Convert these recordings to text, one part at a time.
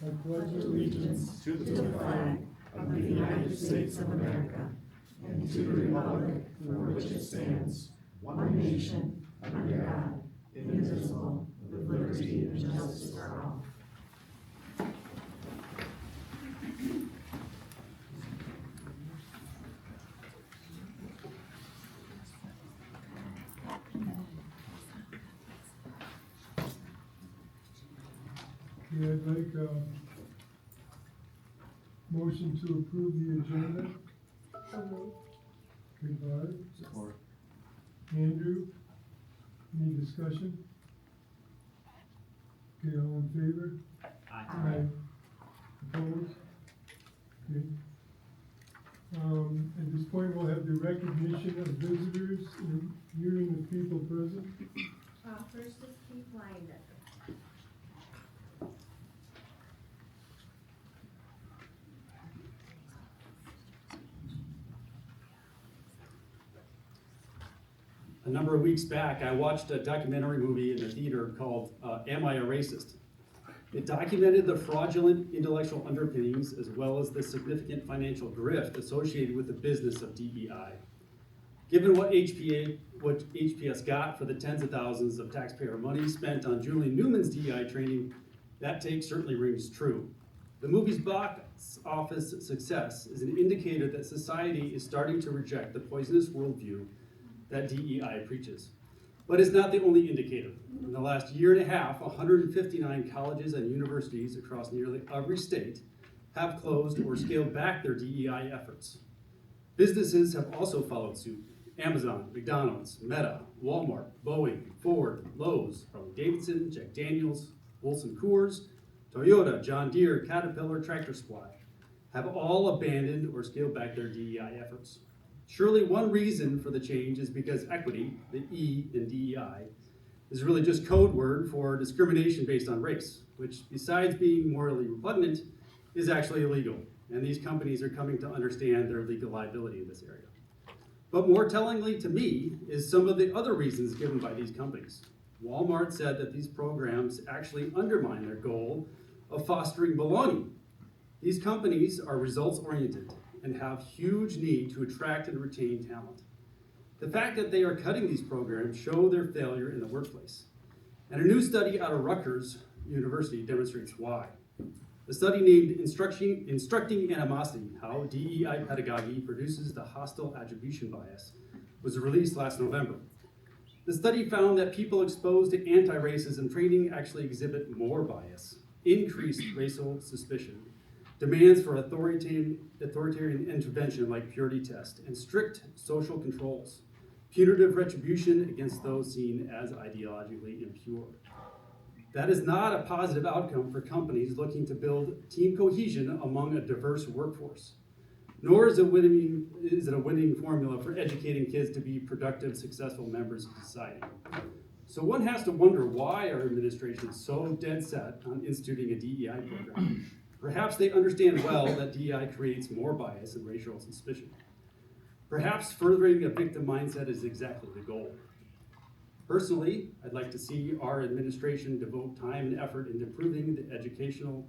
I pledge allegiance to the flag of the United States of America and to the republic for which it stands, one nation, under God, indivisible, with liberty and justice for all. Okay, I'd like a motion to approve the agenda. Okay, Barb. Support. Andrew, any discussion? Okay, all in favor? Aye. Opposed? Okay. At this point, we'll have the recognition of visitors and hearing of people present. First is Keith Linebecker. A number of weeks back, I watched a documentary movie in the theater called Am I a Racist? It documented the fraudulent intellectual underpinnings as well as the significant financial grift associated with the business of DEI. Given what HPS got for the tens of thousands of taxpayer money spent on Julie Newman's DEI training, that take certainly rings true. The movie's box office success is an indicator that society is starting to reject the poisonous worldview that DEI preaches. But it's not the only indicator. In the last year and a half, 159 colleges and universities across nearly every state have closed or scaled back their DEI efforts. Businesses have also followed suit. Amazon, McDonald's, Meta, Walmart, Boeing, Ford, Lowe's, Harley-Davidson, Jack Daniels, Wilson Coors, Toyota, John Deere, Caterpillar, Tractor Supply have all abandoned or scaled back their DEI efforts. Surely one reason for the change is because equity, the E in DEI, is really just code word for discrimination based on race, which besides being morally repugnant, is actually illegal. And these companies are coming to understand their legal liability in this area. But more tellingly to me is some of the other reasons given by these companies. Walmart said that these programs actually undermine their goal of fostering belonging. These companies are results-oriented and have huge need to attract and retain talent. The fact that they are cutting these programs show their failure in the workplace. And a new study out of Rutgers University demonstrates why. The study named Instructing Animosity, How DEI Pedagogy Produces the Hostile Attribution Bias was released last November. The study found that people exposed to anti-racism training actually exhibit more bias, increased racial suspicion, demands for authoritarian intervention like purity test, and strict social controls, punitive retribution against those seen as ideologically impure. That is not a positive outcome for companies looking to build team cohesion among a diverse workforce, nor is it a winning formula for educating kids to be productive, successful members of society. So one has to wonder why our administration is so dead set on instituting a DEI program. Perhaps they understand well that DEI creates more bias and racial suspicion. Perhaps furthering a victim mindset is exactly the goal. Personally, I'd like to see our administration devote time and effort into improving the educational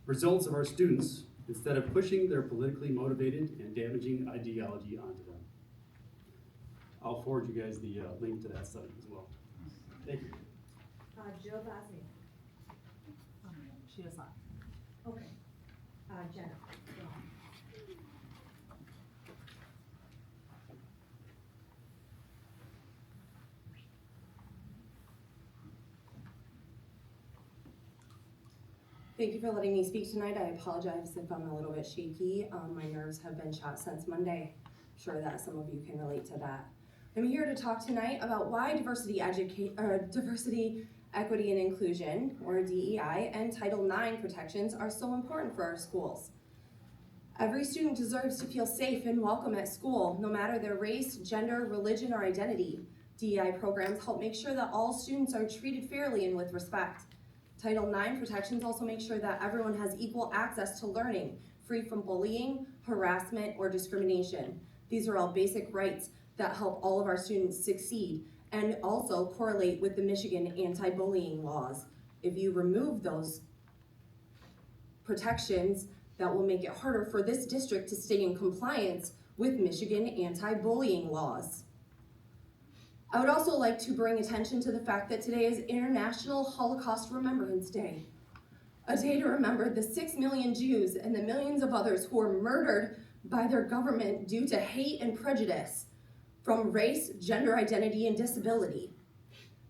results of our students instead of pushing their politically motivated and damaging ideology onto them. I'll forward you guys the link to that study as well. Thank you. Jill Bosniak. She is not. Okay. Jenna. Thank you for letting me speak tonight. I apologize if I'm a little bit shaky. My nerves have been shot since Monday. I'm sure that some of you can relate to that. I'm here to talk tonight about why diversity, equity, and inclusion, or DEI, and Title IX protections are so important for our schools. Every student deserves to feel safe and welcome at school, no matter their race, gender, religion, or identity. DEI programs help make sure that all students are treated fairly and with respect. Title IX protections also make sure that everyone has equal access to learning, free from bullying, harassment, or discrimination. These are all basic rights that help all of our students succeed and also correlate with the Michigan anti-bullying laws. If you remove those protections that will make it harder for this district to stay in compliance with Michigan anti-bullying laws. I would also like to bring attention to the fact that today is International Holocaust Remembrance Day, a day to remember the 6 million Jews and the millions of others who were murdered by their government due to hate and prejudice from race, gender identity, and disability.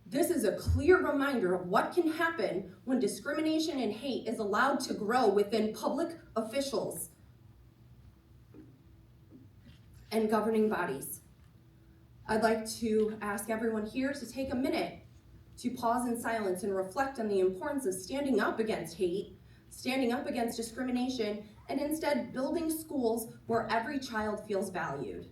This is a clear reminder of what can happen when discrimination and hate is allowed to grow within public officials and governing bodies. I'd like to ask everyone here to take a minute to pause in silence and reflect on the importance of standing up against hate, standing up against discrimination, and instead building schools where every child feels valued.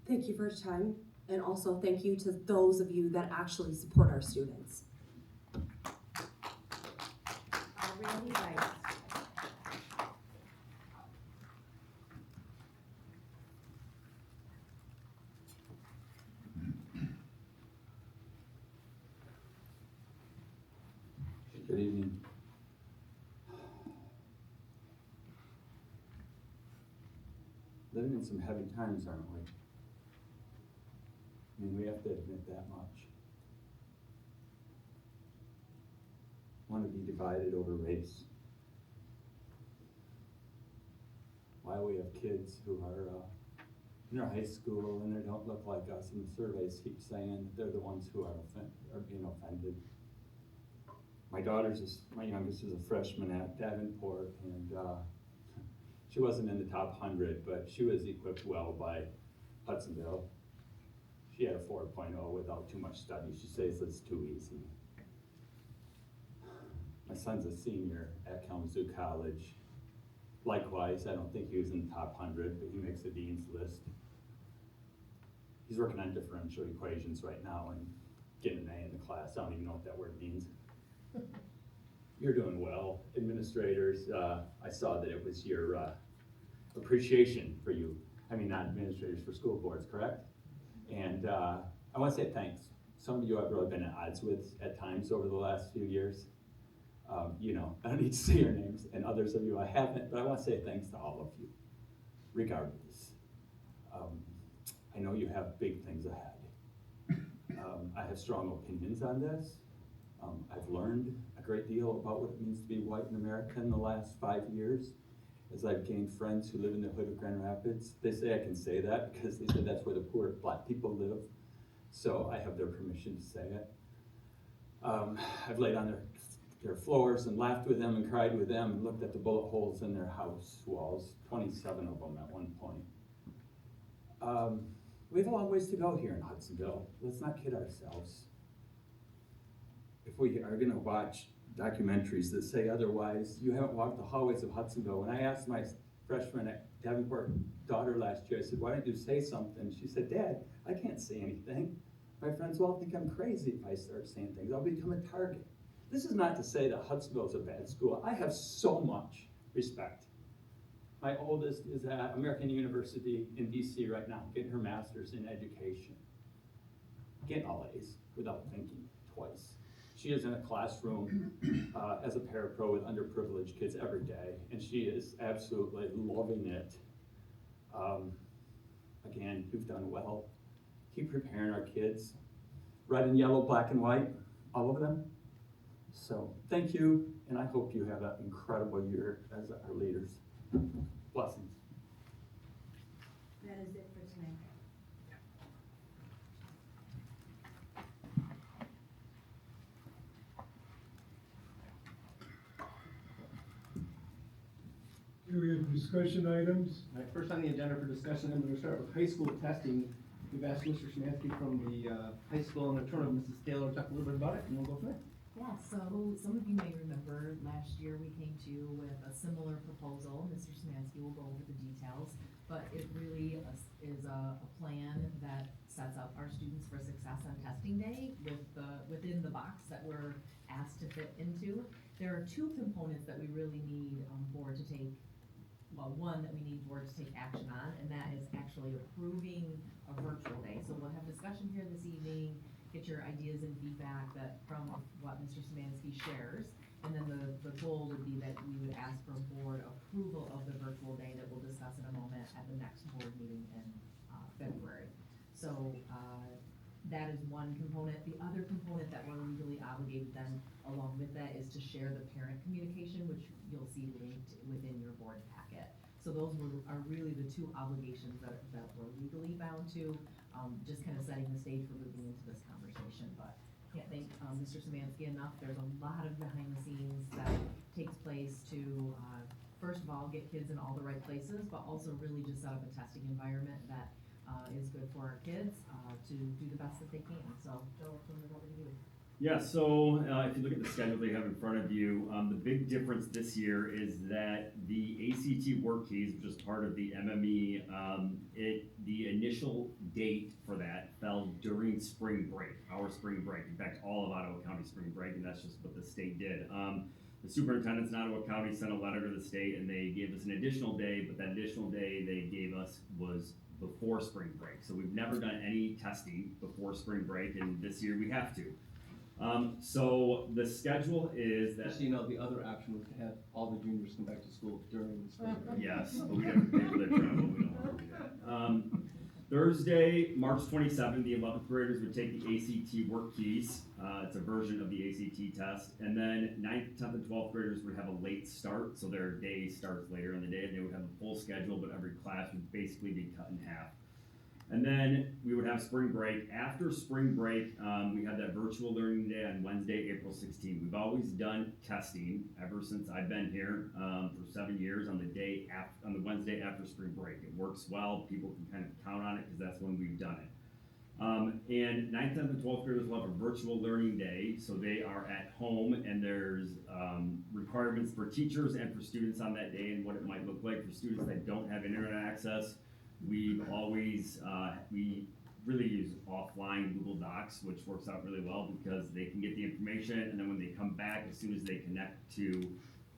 Thank you for your time, and also thank you to those of you that actually support our students. Randy Rice. Good evening. Living in some heavy times, aren't we? I mean, we have to admit that much. Want to be divided over race. Why we have kids who are in our high school and they don't look like us, and the surveys keep saying that they're the ones who are being offended. My youngest is a freshman at Davenport, and she wasn't in the top 100, but she was equipped well by Hudsonville. She had a 4.0 without too much study. She says it's too easy. My son's a senior at Kalamazoo College. Likewise, I don't think he was in the top 100, but he makes the dean's list. He's working on differential equations right now and getting an A in the class. I don't even know what that word means. You're doing well. Administrators, I saw that it was your appreciation for you. I mean, not administrators, for school boards, correct? And I want to say thanks. Some of you I've really been at odds with at times over the last few years. I don't need to say your names, and others of you I haven't, but I want to say thanks to all of you, regardless. I know you have big things ahead. I have strong opinions on this. I've learned a great deal about what it means to be white in America in the last 5 years, as I've gained friends who live in the hood of Grand Rapids. They say I can say that because they said that's where the poor black people live, so I have their permission to say it. I've laid on their floors and laughed with them and cried with them and looked at the bullet holes in their house walls, 27 of them at one point. We have a long ways to go here in Hudsonville. Let's not kid ourselves. If we are going to watch documentaries that say otherwise, you haven't walked the hallways of Hudsonville. When I asked my freshman at Davenport daughter last year, I said, why don't you say something? She said, Dad, I can't say anything. My friends will all think I'm crazy if I start saying things. I'll become a target. This is not to say that Hudsonville is a bad school. I have so much respect My oldest is at American University in DC right now, getting her master's in education. Getting all A's without thinking twice. She is in a classroom as a parapro with underprivileged kids every day, and she is absolutely loving it. Again, you've done well. Keep preparing our kids. Red and yellow, black and white, all of them. So thank you, and I hope you have an incredible year as our leaders. Blessings. That is it for tonight. Here we have discussion items. All right, first on the agenda for discussion, I'm going to start with high school testing. We've asked Mr. Szymanski from the high school and attorney, Mrs. Taylor, to talk a little bit about it, and we'll go from there. Yeah, so some of you may remember last year we came to you with a similar proposal. Mr. Szymanski will go over the details, but it really is a plan that sets up our students for success on testing day within the box that we're asked to fit into. There are two components that we really need board to take. Well, one that we need board to take action on, and that is actually approving a virtual day. So we'll have discussion here this evening, get your ideas and feedback from what Mr. Szymanski shares. And then the goal would be that we would ask for board approval of the virtual day that we'll discuss in a moment at the next board meeting in February. So that is one component. The other component that we're legally obligated then along with that is to share the parent communication, which you'll see linked within your board packet. So those are really the two obligations that we're legally bound to, just kind of setting the stage for moving into this conversation. But can't thank Mr. Szymanski enough. There's a lot of behind the scenes that takes place to, first of all, get kids in all the right places, but also really just set up a testing environment that is good for our kids to do the best that they can. So Joe, I'll turn it over to you. Yeah, so if you look at the schedule they have in front of you, the big difference this year is that the ACT work keys, which is part of the MME, the initial date for that fell during spring break, our spring break. In fact, all of Ottawa County spring break, and that's just what the state did. The superintendents in Ottawa County sent a letter to the state, and they gave us an additional day, but that additional day they gave us was before spring break. So we've never done any testing before spring break, and this year we have to. So the schedule is that. Just so you know, the other option was to have all the juniors come back to school during the spring break. Yes, but we have to pay for their travel, we don't want to do that. Thursday, March 27th, the 11th graders would take the ACT work keys. It's a version of the ACT test. And then 9th, 10th, and 12th graders would have a late start, so their day starts later in the day, and they would have a full schedule, but every class would basically be cut in half. And then we would have spring break. After spring break, we have that virtual learning day on Wednesday, April 16th. We've always done testing ever since I've been here for 7 years on the Wednesday after spring break. It works well. People can kind of count on it because that's when we've done it. And 9th, 10th, and 12th graders will have a virtual learning day. So they are at home, and there's requirements for teachers and for students on that day and what it might look like for students that don't have internet access. We've always, we really use offline Google Docs, which works out really well because they can get the information, and then when they come back, as soon as they connect to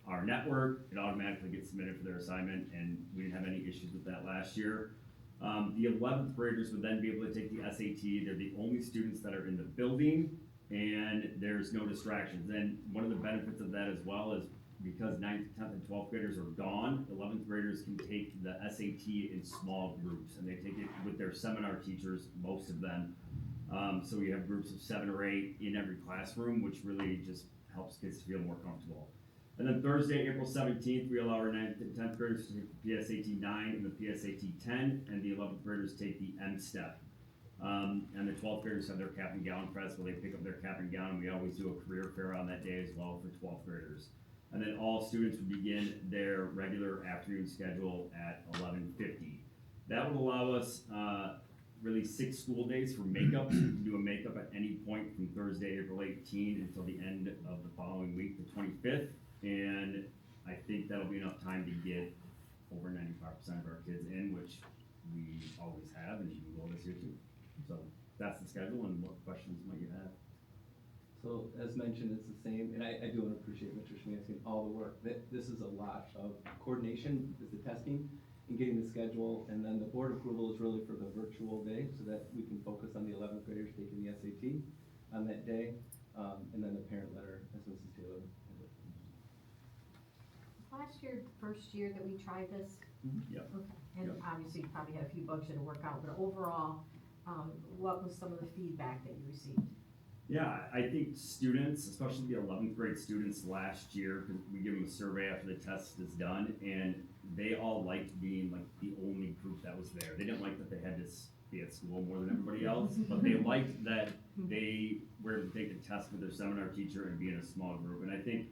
our network, it automatically gets submitted for their assignment, and we didn't have any issues with that last year. The 11th graders would then be able to take the SAT. They're the only students that are in the building, and there's no distractions. And one of the benefits of that as well is because 9th, 10th, and 12th graders are gone, 11th graders can take the SAT in small groups, and they take it with their seminar teachers, most of them. So we have groups of 7 or 8 in every classroom, which really just helps kids to feel more comfortable. And then Thursday, April 17th, we allow our 9th and 10th graders to take the PSAT 9 and the PSAT 10, and the 11th graders take the M-STEP. And the 12th graders have their cap and gown press, where they pick up their cap and gown, and we always do a career fair on that day as well for 12th graders. And then all students would begin their regular afternoon schedule at 11:50. That would allow us really 6 school days for makeup. So you can do a makeup at any point from Thursday, April 18 until the end of the following week, the 25th. And I think that'll be enough time to get over 95% of our kids in, which we always have, and we will this year too. So that's the schedule, and what questions might you have? So as mentioned, it's the same, and I do want to appreciate Mr. Szymanski and all the work. This is a lot of coordination with the testing and getting the schedule, and then the board approval is really for the virtual day so that we can focus on the 11th graders taking the SAT on that day, and then the parent letter, as Mrs. Taylor had. Last year, first year that we tried this. Yep. Okay, and obviously you probably had a few bugs you had to work out, but overall, what was some of the feedback that you received? Yeah, I think students, especially the 11th grade students last year, 'cause we give them a survey after the test is done, and they all liked being like the only group that was there. They didn't like that they had to be at school more than everybody else, but they liked that they were able to take the test with their seminar teacher and be in a small group. And I think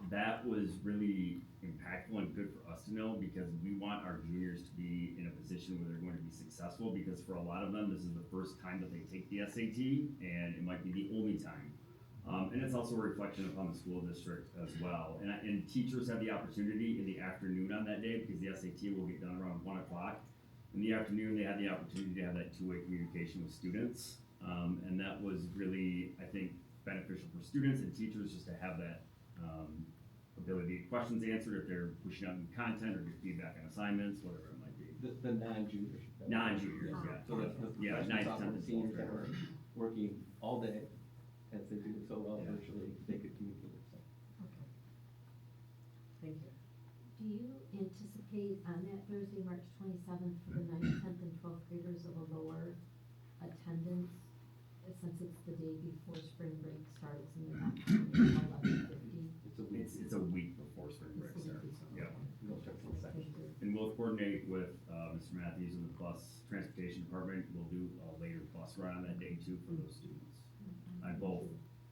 that was really impactful and good for us to know, because we want our juniors to be in a position where they're going to be successful, because for a lot of them, this is the first time that they take the SAT, and it might be the only time. And it's also a reflection upon the school district as well. And teachers have the opportunity in the afternoon on that day, because the SAT will get done around 1 o'clock. In the afternoon, they had the opportunity to have that two-way communication with students. And that was really, I think, beneficial for students and teachers, just to have that ability to get questions answered if they're pushing out new content or get feedback on assignments, whatever it might be. The non-juniors. Non-juniors, yeah. So the Yeah, freshmen, 9th, sophomores, 10th, and seniors 12th that were grade. working all day, as they do so well Yeah. virtually, they could communicate it, so. Okay. Thank you. Do you anticipate on that Thursday, March 27th, for the 9th, 10th, and 12th graders of a lower attendance, since it's the day before spring break starts and they're not coming at 11:50? It's a week. It's a week before spring break It's a week starts, before. yeah. We don't start till the second. Thank you. And we'll coordinate with, Mr. Matthews and the bus transportation department. We'll do a later bus run on that day too for those students. On both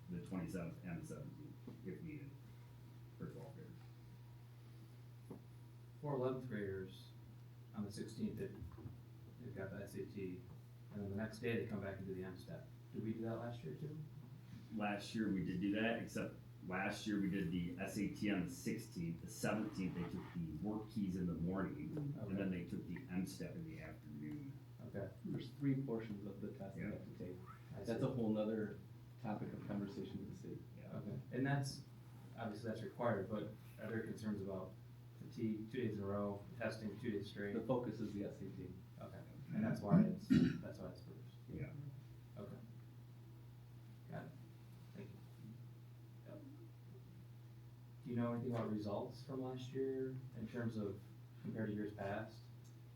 the 27th and the 17th, if needed, for 12th graders. For 11th graders, on the 16th, they've got the SAT, and then the next day they come back and do the MSTEP. Did we do that last year too? Last year we did do that, except last year we did the SAT on the 16th. The 17th, they took the work keys in the morning, and then they took the M-STEP in the afternoon. Okay. There's 3 portions of the test they have to take. I That's see. a whole nother topic of conversation with the state. Okay, and that's, obviously that's required, but are there concerns about fatigue, 2 days in a row, testing 2 days straight? The focus is the SAT. Okay, and that's why it's first. Yeah. Okay. Got it. Thank you. Yep. Do you know anything about results from last year in terms of compared to years past?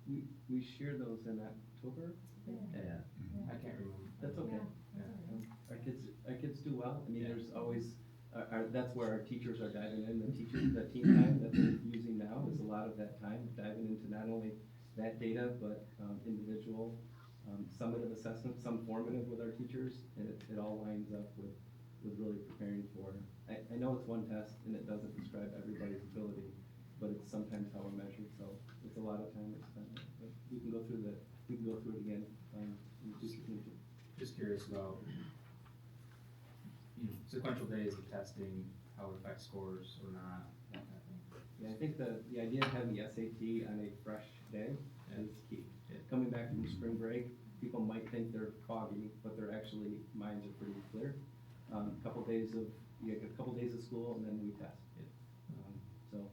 We share those in October. Yeah. I can't remember. That's okay. Yeah. Our kids do well. I mean, there's always, that's where our teachers are diving in. The team time that they're using now is a lot of that time diving into not only that data, but individual summative assessment, some formative with our teachers, and it all lines up with really preparing for. I know it's one test and it doesn't describe everybody's ability, but it's sometimes how we're measured. So it's a lot of time that's spent. But we can go through it again. In the future. Just curious about, sequential days of testing, how it affects scores or not, that kind of thing. Yeah, I think the idea of having the SAT on a fresh day is key. Yeah. Coming back from spring break, people might think they're foggy, but they're actually, minds are pretty clear. You get a couple days of school and then we test. So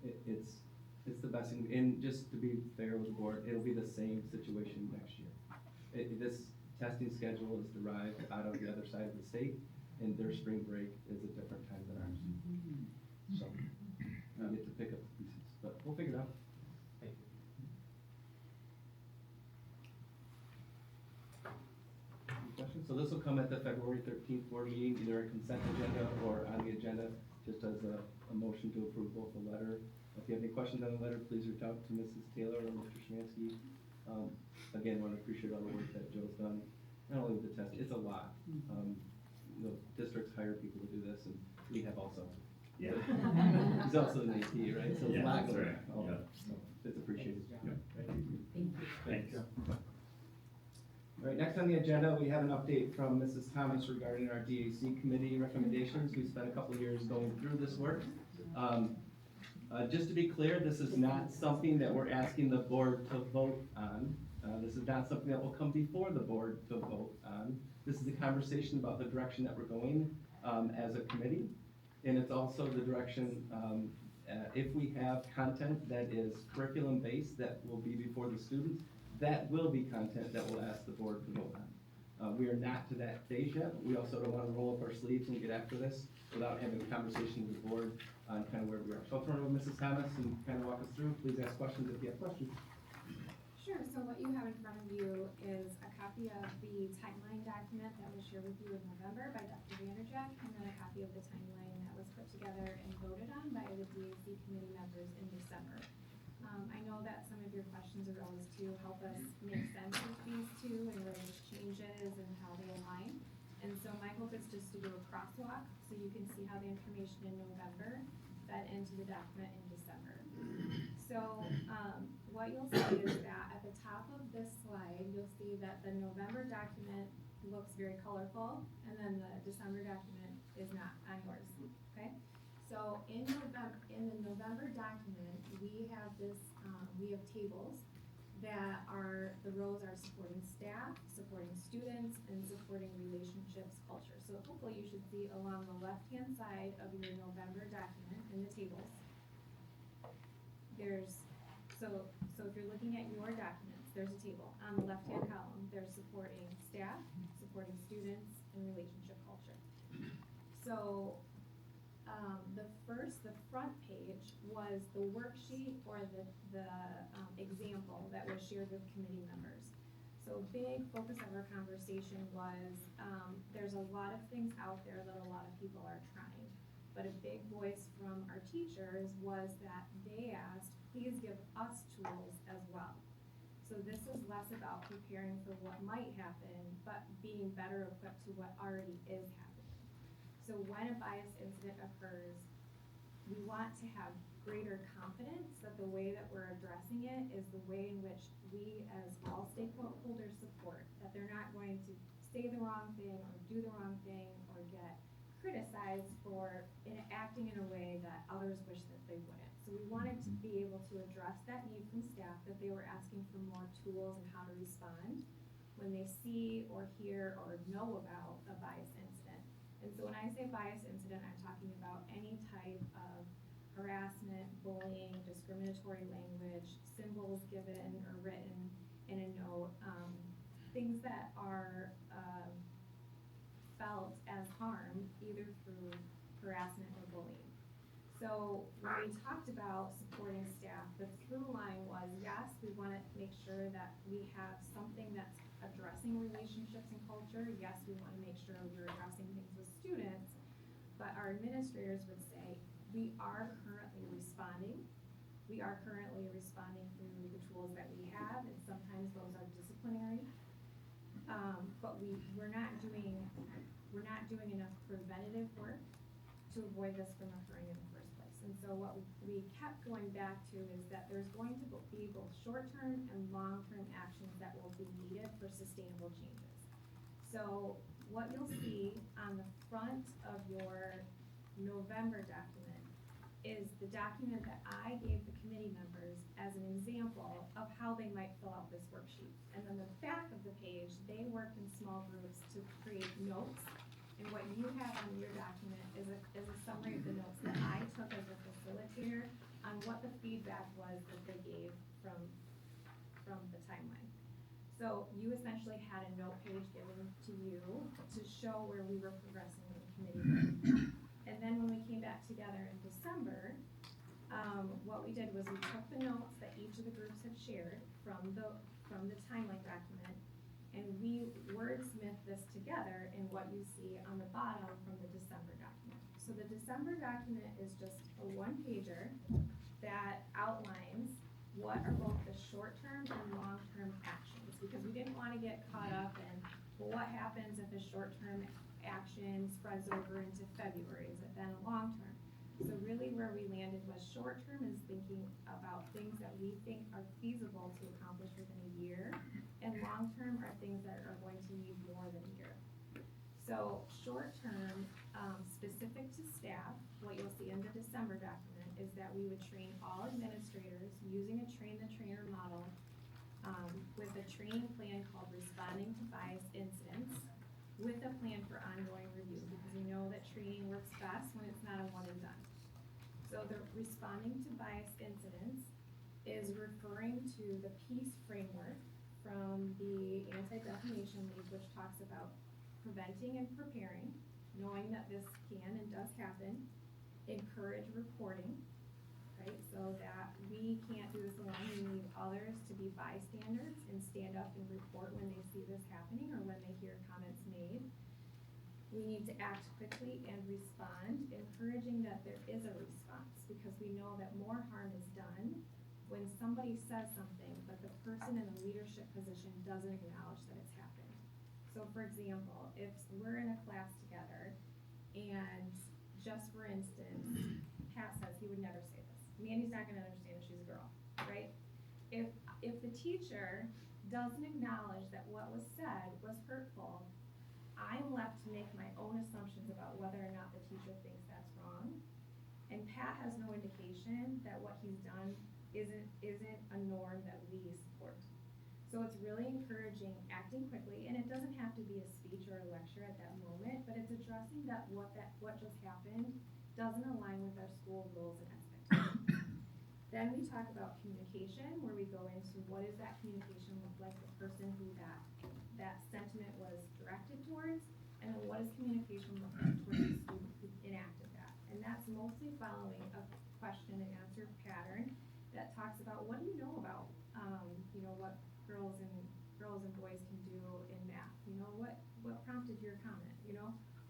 it's the best thing, and just to be fair with the board, it'll be the same situation next year. This testing schedule is derived out of the other side of the state, and their spring break is a different time than ours. So, we get to pick up the pieces, but we'll figure it out. Thank you. Any questions? So this will come at the February 13th board meeting, either a consent agenda or on the agenda, just as a motion to approve both the letter. If you have any questions on the letter, please reach out to Mrs. Taylor or Mr. Szymanski. Again, want to appreciate all the work that Joe's done, not only with the test, it's a lot. Districts hire people to do this, and we have also. Yeah. He's also an AP, right? So it's a Yeah, lot that's going right. on. Yeah. So it's appreciated. Thank you. Thanks. All right, next on the agenda, we have an update from Mrs. Thomas regarding our DAC committee recommendations. We spent a couple of years going through this work. Just to be clear, this is not something that we're asking the board to vote on. This is not something that will come before the board to vote on. This is a conversation about the direction that we're going as a committee. And it's also the direction, if we have content that is curriculum-based that will be before the students, that will be content that we'll ask the board to vote on. We are not to that stage yet, but we also don't want to roll up our sleeves and get after this without having a conversation with the board on kind of where we are. So I'll turn it over to Mrs. Thomas and kind of walk us through. Please ask questions if you have questions. Sure, so what you have in front of you is a copy of the timeline document that was shared with you in November by Dr. Vanderjack, and then a copy of the timeline that was put together and voted on by the DAC committee members in December. I know that some of your questions are always to help us make sense of these two and where there's changes and how they align. And so my hope is just to do a crosswalk so you can see how the information in November fed into the document in December. So what you'll see is that at the top of this slide, you'll see that the November document looks very colorful, and then the December document is not on yours, okay? So in the November document, we have we have tables that the rows are supporting staff, supporting students, and supporting relationships culture. So hopefully you should see along the left-hand side of your November document in the tables, so if you're looking at your documents, there's a table. On the left-hand column, there's supporting staff, supporting students, and relationship culture. So the front page was the worksheet or the example that was shared with committee members. So a big focus of our conversation was there's a lot of things out there that a lot of people are trying. But a big voice from our teachers was that they asked, please give us tools as well. So this is less about preparing for what might happen, but being better equipped to what already is happening. So when a bias incident occurs, we want to have greater confidence that the way that we're addressing it is the way in which we as all stakeholders support, that they're not going to say the wrong thing or do the wrong thing or get criticized for acting in a way that others wish that they wouldn't. So we wanted to be able to address that need from staff, that they were asking for more tools and how to respond when they see or hear or know about a bias incident. And so when I say bias incident, I'm talking about any type of harassment, bullying, discriminatory language, symbols given or written in a note, things that are felt as harm either through harassment or bullying. So when we talked about supporting staff, the through line was, yes, we want to make sure that we have something that's addressing relationships and culture. Yes, we want to make sure we're addressing things with students, but our administrators would say, we are currently responding. We are currently responding through the tools that we have, and sometimes those are disciplinary. But we're not doing enough preventative work to avoid this from occurring in the first place. And so what we kept going back to is that there's going to be both short-term and long-term actions that will be needed for sustainable changes. So what you'll see on the front of your November document is the document that I gave the committee members as an example of how they might fill out this worksheet. And then the back of the page, they worked in small groups to create notes. And what you have on your document is a summary of the notes that I took as a facilitator on what the feedback was that they gave from the timeline. So you essentially had a note page given to you to show where we were progressing in the committee. And then when we came back together in December, what we did was we took the notes that each of the groups had shared from the timeline document, and we wordsmith this together in what you see on the bottom from the December document. So the December document is just a one-pager that outlines what are both the short-term and long-term actions, because we didn't want to get caught up in, well, what happens if a short-term action spreads over into February? Is it then a long-term? So really where we landed was short-term is thinking about things that we think are feasible to accomplish within a year, and long-term are things that are going to need more than a year. So short-term, specific to staff, what you'll see in the December document is that we would train all administrators using a train-the-trainer model with a training plan called Responding to Bias Incidents, with a plan for ongoing review, because we know that training works best when it's not a one and done. So the Responding to Bias Incidents is referring to the PEACE framework from the Anti-Defamation League, which talks about preventing and preparing, knowing that this can and does happen, encourage reporting, right? So that we can't do this alone, we need others to be bystanders and stand up and report when they see this happening or when they hear comments made. We need to act quickly and respond, encouraging that there is a response, because we know that more harm is done when somebody says something, but the person in the leadership position doesn't acknowledge that it's happened. So for example, if we're in a class together and just for instance, Pat says he would never say this. Mandy's not gonna understand if she's a girl, right? If the teacher doesn't acknowledge that what was said was hurtful, I'm left to make my own assumptions about whether or not the teacher thinks that's wrong. And Pat has no indication that what he's done isn't a norm that we support. So it's really encouraging acting quickly, and it doesn't have to be a speech or a lecture at that moment, but it's addressing that what just happened doesn't align with our school rules and expectations. Then we talk about communication, where we go into what does that communication look like, the person who that sentiment was directed towards, and then what does communication look like towards the student who enacted that. And that's mostly following a question and answer pattern that talks about, what do you know about, what girls and boys can do in math? What prompted your comment,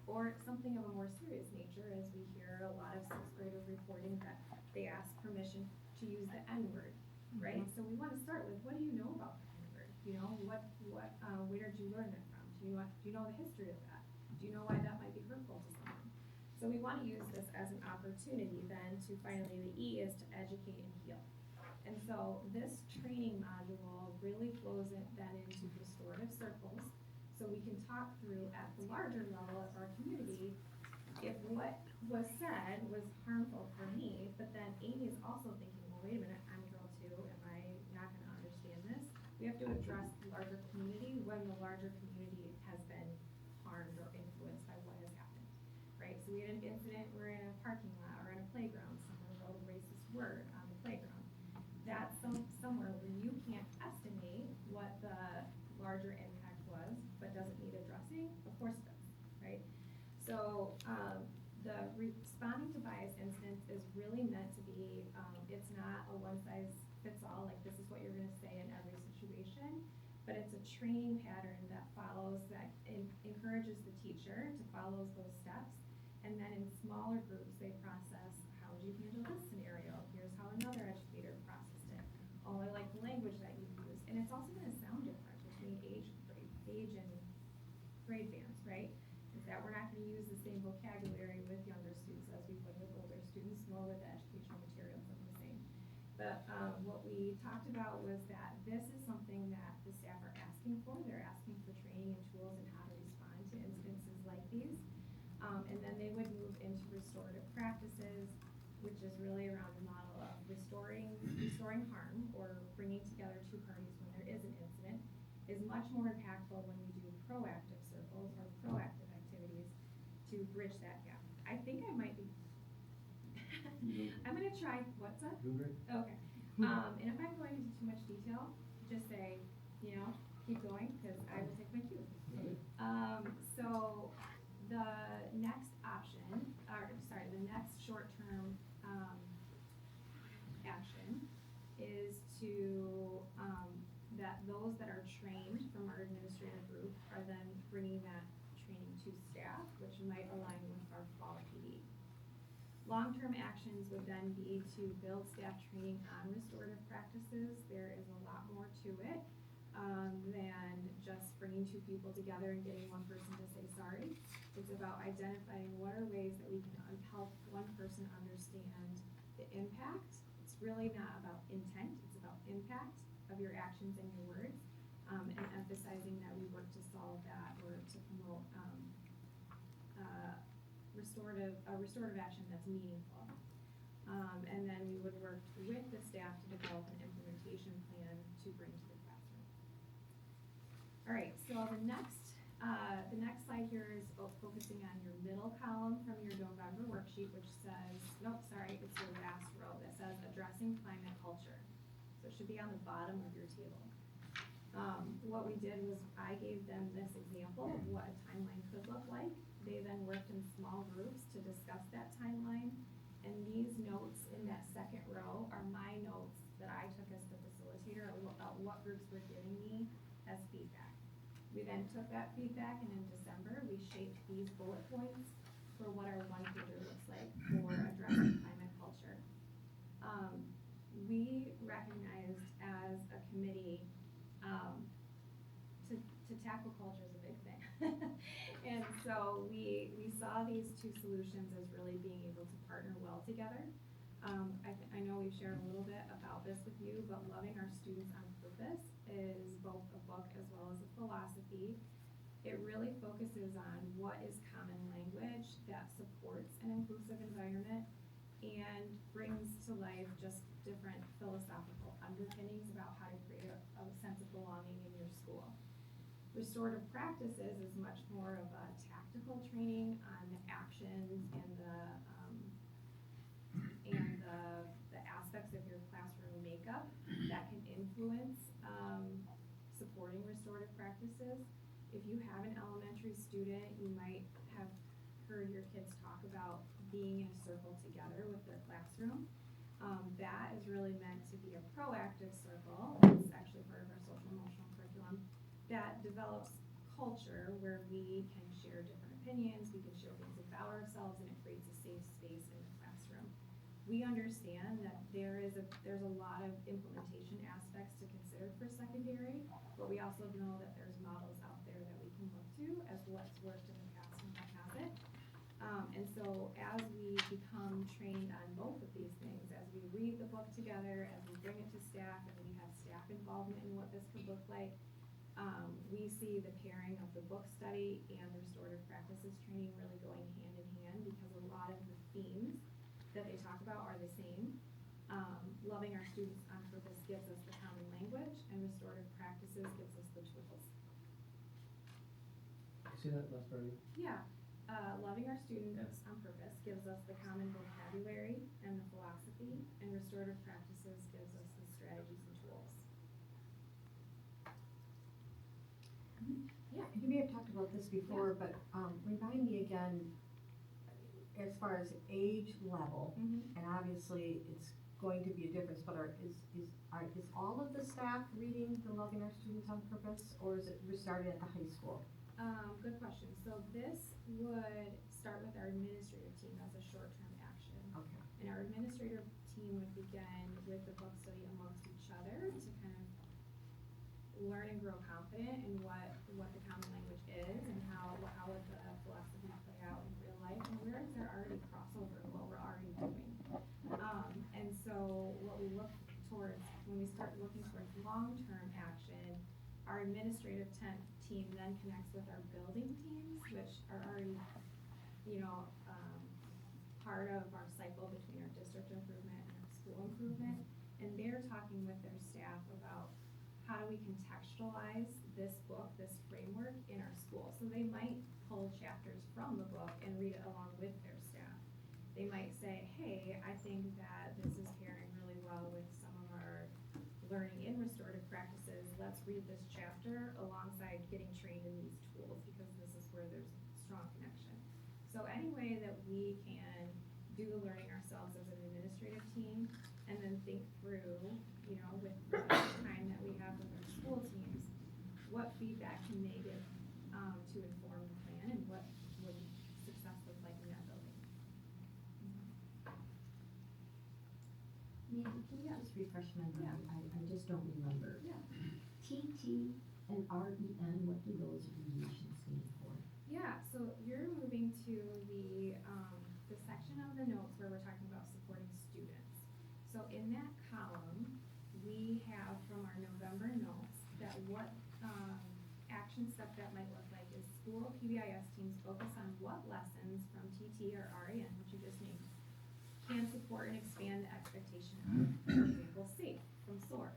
Or something of a more serious nature, as we hear a lot of sixth graders reporting that they ask permission to use the N-word, right? So we want to start with, what do you know about the N-word? Where did you learn that from? Do you know the history of that? Do you know why that might be hurtful to someone? So we want to use this as an opportunity then to finally, the E is to educate and heal. And so this training module really flows then into restorative circles, so we can talk through at the larger level of our community, if what was said was harmful for me, but then Amy is also thinking, well, wait a minute, I'm a girl too, am I not gonna understand this? We have to address the larger community when the larger community has been harmed or influenced by what has happened, right? So we had an incident, we're in a parking lot or in a playground, someone wrote a racist word on the playground. That's somewhere where you can't estimate what the larger impact was, but doesn't need addressing? Of course it does, right? So the responding to bias incidents is really meant to be, it's not a one size fits all, like this is what you're gonna say in every situation, but it's a training pattern that follows, that encourages the teacher to follow those steps. And then in smaller groups, they process, how would you handle this scenario? Here's how another educator processed it. Oh, I like the language that you use. And it's also gonna sound different between age and grade bands, right? Is that we're not gonna use the same vocabulary with younger students as we would with older students, nor would the educational materials look the same. But what we talked about was that this is something that the staff are asking for. They're asking for training and tools in how to respond to incidences like these. And then they would move into restorative practices, which is really around the model of restoring harm, or bringing together two parties when there is an incident, is much more impactful when we do proactive circles or proactive activities to bridge that gap. I think I might be, I'm gonna try, what's that? Okay. And if I'm going into too much detail, just say, keep going, because I will take my cue. So the next option, the next short-term action is to, that those that are trained from our administrative group are then bringing that training to staff, which might align with our fall PD. Long-term actions would then be to build staff training on restorative practices. There is a lot more to it than just bringing two people together and getting one person to say sorry. It's about identifying what are ways that we can help one person understand the impact. It's really not about intent, it's about impact of your actions and your words, and emphasizing that we work to solve that or to promote restorative action that's meaningful. And then we would work with the staff to develop an implementation plan to bring to the classroom. All right, so the next slide here is focusing on your middle column from your November worksheet, which says, nope, sorry, it's your last row that says addressing climate culture. So it should be on the bottom of your table. What we did was I gave them this example of what a timeline could look like. They then worked in small groups to discuss that timeline. And these notes in that second row are my notes that I took as the facilitator about what groups were giving me as feedback. We then took that feedback and in December, we shaped these bullet points for what our one-pager looks like for addressing climate culture. We recognized as a committee to tackle culture is a big thing. And so we saw these two solutions as really being able to partner well together. I know we've shared a little bit about this with you, but Loving Our Students on Purpose is both a book as well as a philosophy. It really focuses on what is common language that supports an inclusive environment and brings to life just different philosophical underpinnings about how to create a sense of belonging in your school. Restorative practices is much more of a tactical training on the actions and the aspects of your classroom makeup that can influence supporting restorative practices. If you have an elementary student, you might have heard your kids talk about being in a circle together with their classroom. That is really meant to be a proactive circle. It's actually part of our social emotional curriculum that develops culture where we can share different opinions, we can share things about ourselves, and it creates a safe space in the classroom. We understand that there's a lot of implementation aspects to consider for secondary, but we also know that there's models out there that we can look to as what's worked in the past and what hasn't. And so as we become trained on both of these things, as we read the book together, as we bring it to staff, and we have staff involvement in what this could look like, we see the pairing of the book study and the restorative practices training really going hand in hand because a lot of the themes that they talk about are the same. Loving Our Students on Purpose gives us the common language, and restorative practices gives us the tools. See that last part again? Yeah. Loving Our Students on Purpose gives us the common vocabulary and the philosophy, and restorative practices gives us the strategies and tools. Yeah, you may have talked about this before, but remind me again, as far as age level, and obviously it's going to be a difference, but is all of the staff reading the Loving Our Students on Purpose, or is it started at the high school? Good question. So this would start with our administrative team as a short-term action. Okay. And our administrative team would begin with the book study amongst each other to kind of learn and grow confident in what the common language is and how would the philosophy play out in real life and where is there already crossover in what we're already doing. And so what we look towards when we start looking towards long-term action, our administrative team then connects with our building teams, which are already, part of our cycle between our district improvement and our school improvement. And they're talking with their staff about how do we contextualize this book, this framework in our school. So they might pull chapters from the book and read it along with their staff. They might say, hey, I think that this is pairing really well with some of our learning in restorative practices. Let's read this chapter alongside getting trained in these tools because this is where there's strong connection. So any way that we can do the learning ourselves as an administrative team and then think through, with the time that we have with our school teams, what feedback can they give to inform the plan and what would success look like in that building. Mandy, can you just refresh my mind? Yeah. I just don't remember. Yeah. TT and REN, what do those abbreviations stand for? Yeah, so you're moving to the section of the notes where we're talking about supporting students. So in that column, we have from our November notes that what action step that might look like is school PBIS teams focus on what lessons from TT or REN, which you just named, can support and expand the expectation of, for example, SAFE from SOAR.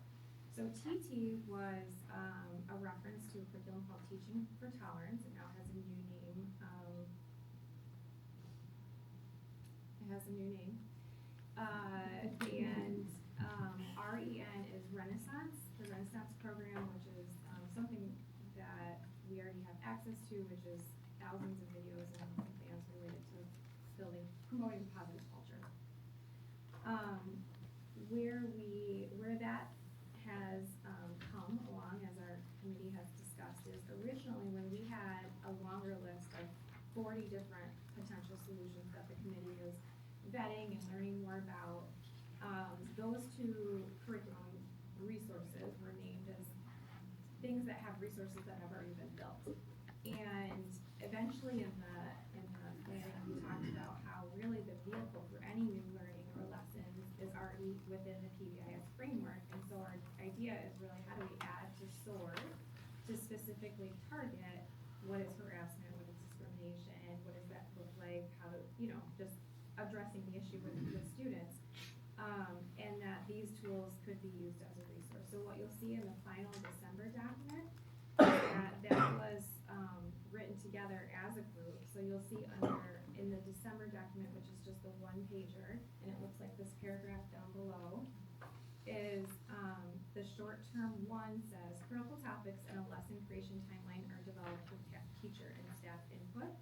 So TT was a reference to a curriculum curriculum called Teaching for Tolerance. It now has a new name. REN is Renaissance, the Renaissance program, which is something that we already have access to, which is thousands of videos and plans related to promoting positive culture. Where that has come along, as our committee has discussed, is originally when we had a longer list of 40 different potential solutions that the committee is vetting and learning more about. Those two curriculum resources were named as things that have resources that have already been built. And eventually in the planning, we talked about how really the vehicle for any new learning or lessons is already within the PBIS framework. And so our idea is really, how do we add to SOAR to specifically target what is harassment, what is discrimination, what does that look like, how to, just addressing the issue with students. And that these tools could be used as a resource. So what you'll see in the final December document is that was written together as a group. So you'll see in the December document, which is just the one pager, and it looks like this paragraph down below, is the short-term one says, critical topics in a lesson creation timeline are developed with teacher and staff input.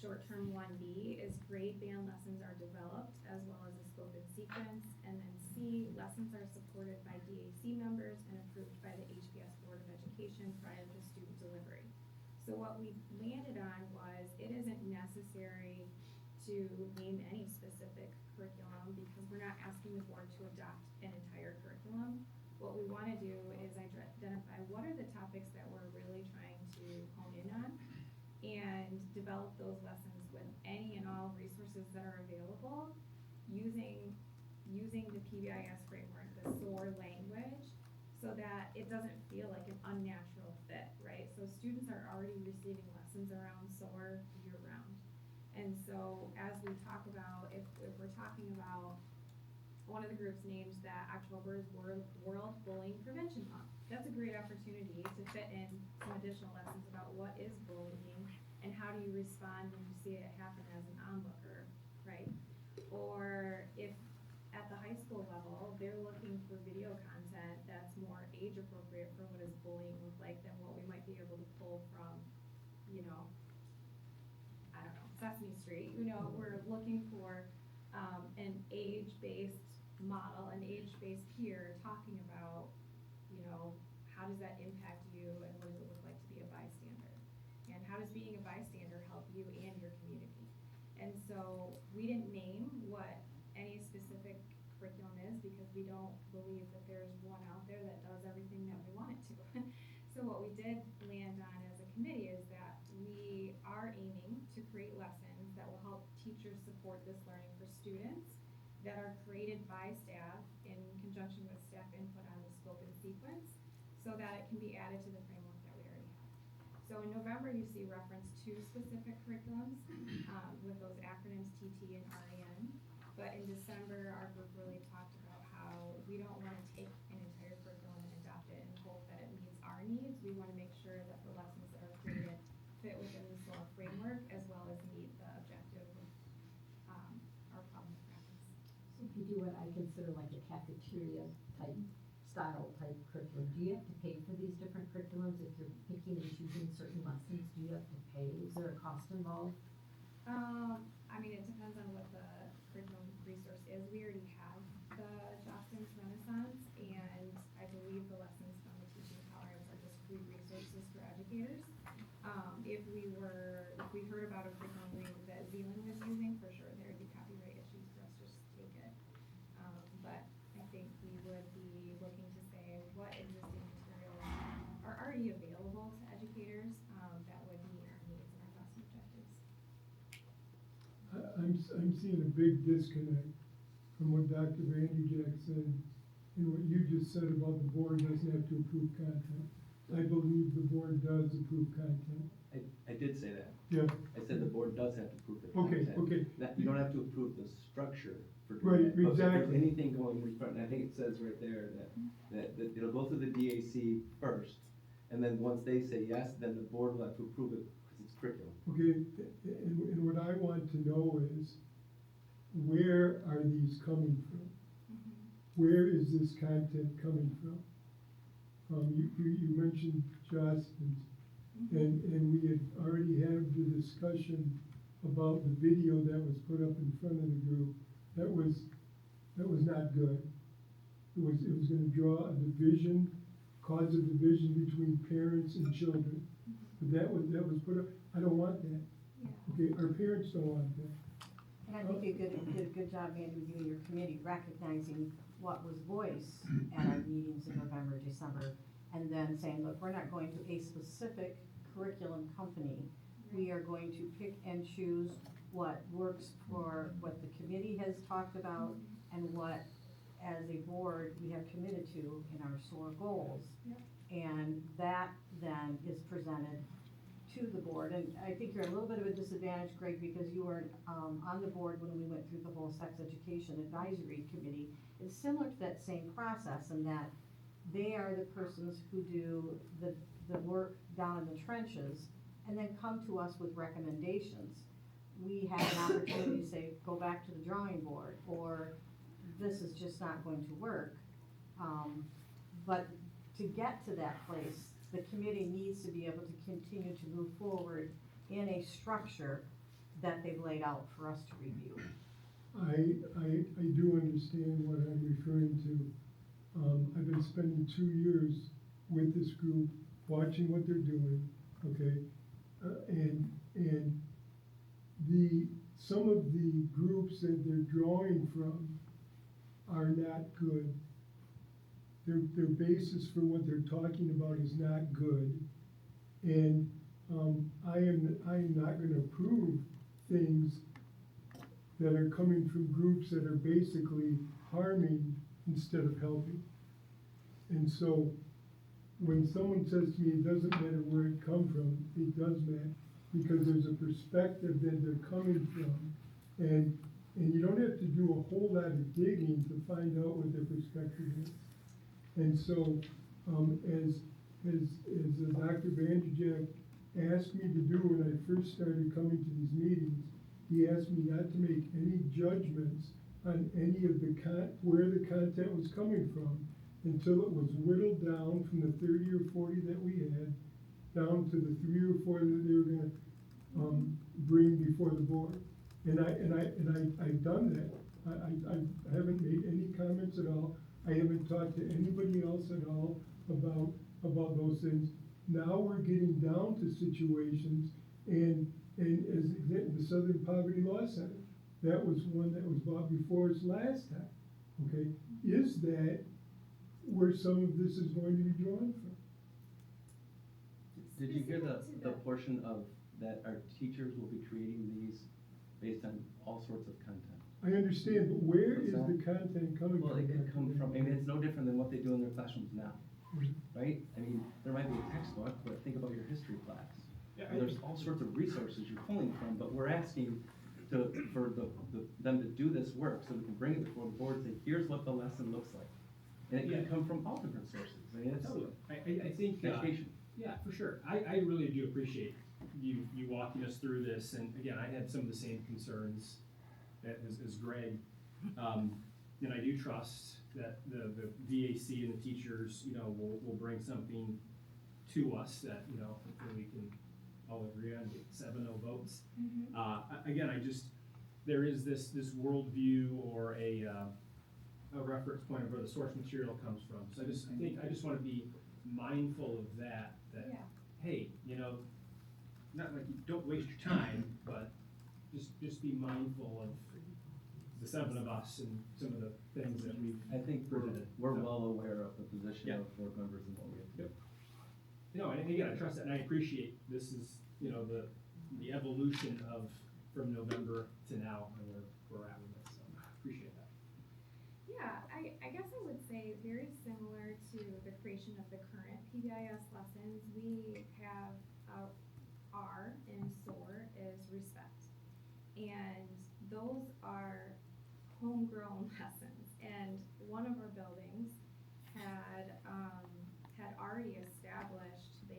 Short-term 1B is grade band lessons are developed as well as a scope and sequence. And then C, lessons are supported by DAC members and approved by the HBS Board of Education prior to student delivery. So what we landed on was it isn't necessary to name any specific curriculum because we're not asking the board to adopt an entire curriculum. What we want to do is identify what are the topics that we're really trying to hone in on, and develop those lessons with any and all resources that are available using the PBIS framework, the SOAR language, so that it doesn't feel like an unnatural fit, right? So students are already receiving lessons around SOAR year round. And so as we talk about, if we're talking about, one of the groups names that October is World Bullying Prevention Month. That's a great opportunity to fit in some additional lessons about what is bullying and how do you respond when you see it happen as an onlooker, right? Or if at the high school level, they're looking for video content that's more age appropriate for what does bullying look like than what we might be able to pull from, I don't know, Sesame Street. We're looking for an age-based model, an age-based peer talking about, how does that impact you and what does it look like to be a bystander? And how does being a bystander help you and your community? And so we didn't name what any specific curriculum is because we don't believe that there's one out there that does everything that we want it to. So what we did land on as a committee is that we are aiming to create lessons that will help teachers support this learning for students that are created by staff in conjunction with staff input on the scope and sequence, so that it can be added to the framework that we already have. So in November, you see reference to specific curriculums with those acronyms TT and REN. But in December, our group really talked about how we don't want to take an entire curriculum and adopt it and hope that it meets our needs. We want to make sure that the lessons that are created fit within the SOAR framework as well as meet the objective of our public practice. So if you do what I consider like a cafeteria style curriculum, do you have to pay for these different curriculums if you're picking and choosing certain lessons? Do you have to pay? Is there a cost involved? It depends on what the curriculum resource is. We already have the Jostens Renaissance, and I believe the lessons from the Teaching Tolerance are just free resources for educators. If we heard about a curriculum that Zealand was using, for sure there would be copyright issues for us to just take it. But I think we would be looking to say what existing materials are already available to educators that would meet our needs and our lesson objectives. I'm seeing a big disconnect from what Dr. Vandy Jack said and what you just said about the board doesn't have to approve content. I believe the board does approve content. I did say that. Yeah. I said the board does have to approve the Okay, content. okay. That, you don't have to approve the structure for Right, doing that. But if there's exactly. anything going in front, and I think it says right there that it'll go through the DAC first, And then once they say yes, then the board will have to approve it because it's curriculum. Okay, and what I want to know is, where are these coming from? Where is this content coming from? You mentioned Justin's, and we had already had the discussion about the video that was put up in front of the group. That was not good. It was gonna draw a division, cause a division between parents and children. But that was put up, I don't want that. Okay, our parents don't want that. And I think you did a good job, Andy, with you and your committee, recognizing what was voiced at our meetings in November, December, and then saying, look, we're not going to a specific curriculum company. We are going to pick and choose what works for what the committee has talked about and what, as a board, we have committed to in our SOAR goals. And that then is presented to the board. And I think you're a little bit of a disadvantage, Greg, because you weren't on the board when we went through the whole sex education advisory committee. It's similar to that same process in that they are the persons who do the work down in the trenches and then come to us with recommendations. We have an opportunity to say, go back to the drawing board, or this is just not going to work. But to get to that place, the committee needs to be able to continue to move forward in a structure that they've laid out for us to review. I do understand what I'm referring to. I've been spending 2 years with this group, watching what they're doing, okay? And some of the groups that they're drawing from are not good. Their basis for what they're talking about is not good. And I am not gonna approve things that are coming from groups that are basically harming instead of helping. And so when someone says to me, it doesn't matter where it come from, it does matter, because there's a perspective that they're coming from. And you don't have to do a whole lot of digging to find out what their perspective is. And so, as Dr. Vanderjack asked me to do when I first started coming to these meetings, he asked me not to make any judgments on any of where the content was coming from until it was whittled down from the 30 or 40 that we had down to the 3 or 4 that they were gonna bring before the board. And I've done that. I haven't made any comments at all. I haven't talked to anybody else at all about those things. Now we're getting down to situations, and as the Southern Poverty Law Center, that was one that was brought before us last time. Okay, is that where some of this is going to be drawn from? Did you hear the portion of that our teachers will be creating these based on all sorts of content? I understand, but where is the content coming from? Well, it could come from, I mean, it's no different than what they do in their classrooms now, right? I mean, there might be a textbook, but think about your history class. There's all sorts of resources you're pulling from, but we're asking for them to do this work so we can bring it before the board and say, here's what the lesson looks like. And it can come from all different sources. I mean, it's I think, education. yeah, for sure. I really do appreciate you walking us through this, and again, I had some of the same concerns as Greg. And I do trust that the VAC and the teachers, will bring something to us that, hopefully we can all agree on, get 7-0 votes. Again, there is this worldview or a reference point of where the source material comes from. So I just want to be mindful of that, hey, not like you don't waste your time, but just be mindful of the 7 of us and some of the things that we've I think presented. we're well aware of the position of board members and what we have to do. And again, I trust that, and I appreciate this is, the evolution from November to now, and where we're at with this, so I appreciate that. Yeah, I guess I would say very similar to the creation of the current PBIS lessons, we have R in SOAR is respect. And those are homegrown lessons. And one of our buildings had already established the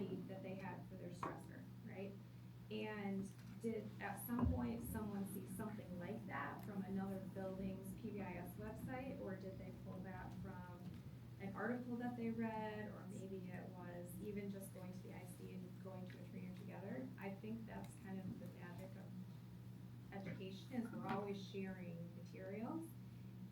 remedy that they had for their stressor, right? And did at some point someone see something like that from another building's PBIS website, or did they pull that from an article that they read, or maybe it was even just going to the IC and going to a trainer together? I think that's kind of the magic of education, is we're always sharing materials.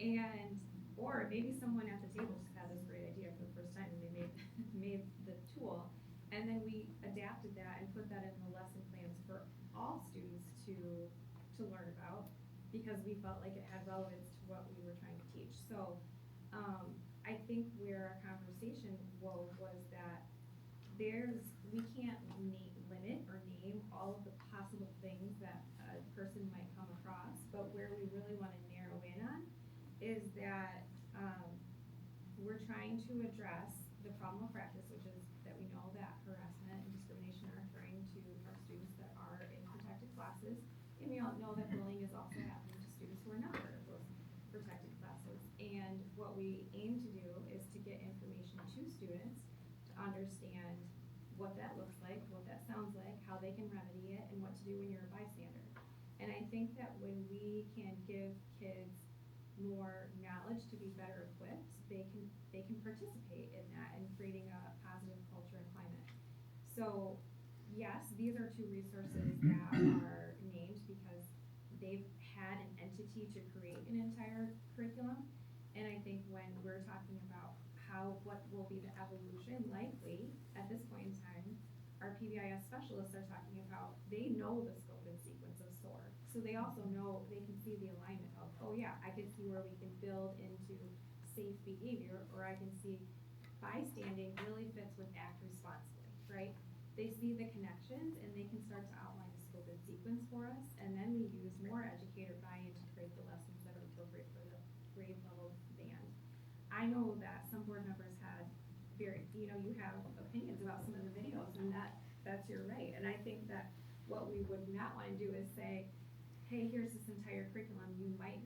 And, or maybe someone at the table just had this great idea for the first time and they made the tool. And then we adapted that and put that in the lesson plans for all students to learn about, because we felt like it had relevance to what we were trying to teach. So, I think where our conversation was that we can't limit or name all of the possible things that a person might come across, but where we really want to narrow in on is that we're trying to address the problem of practice, which is that we know that harassment and discrimination are occurring to our students that are in protected classes, and we all know that bullying is also happening to students who are not part of those protected classes. And what we aim to do is to get information to students to understand what that looks like, what that sounds like, how they can remedy it, and what to do when you're a bystander. And I think that when we can give kids more knowledge to be better equipped, they can participate in that and creating a positive culture and climate. So yes, these are two resources that are named because they've had an entity to create an entire curriculum. And I think when we're talking about what will be the evolution, likely at this point in time, our PBIS specialists are talking about, they know the scope and sequence of SOAR. So they also know, they can see the alignment of, oh yeah, I can see where we can build into safe behavior, or I can see bystanding really fits with act responsibly, right? They see the connections and they can start to outline the scope and sequence for us, and then we use more educator buy-in to create the lessons that are appropriate for the grade level band. I know that some board members had you have opinions about some of the videos, and that's your right. And I think that what we would not want to do is say, hey, here's this entire curriculum, you might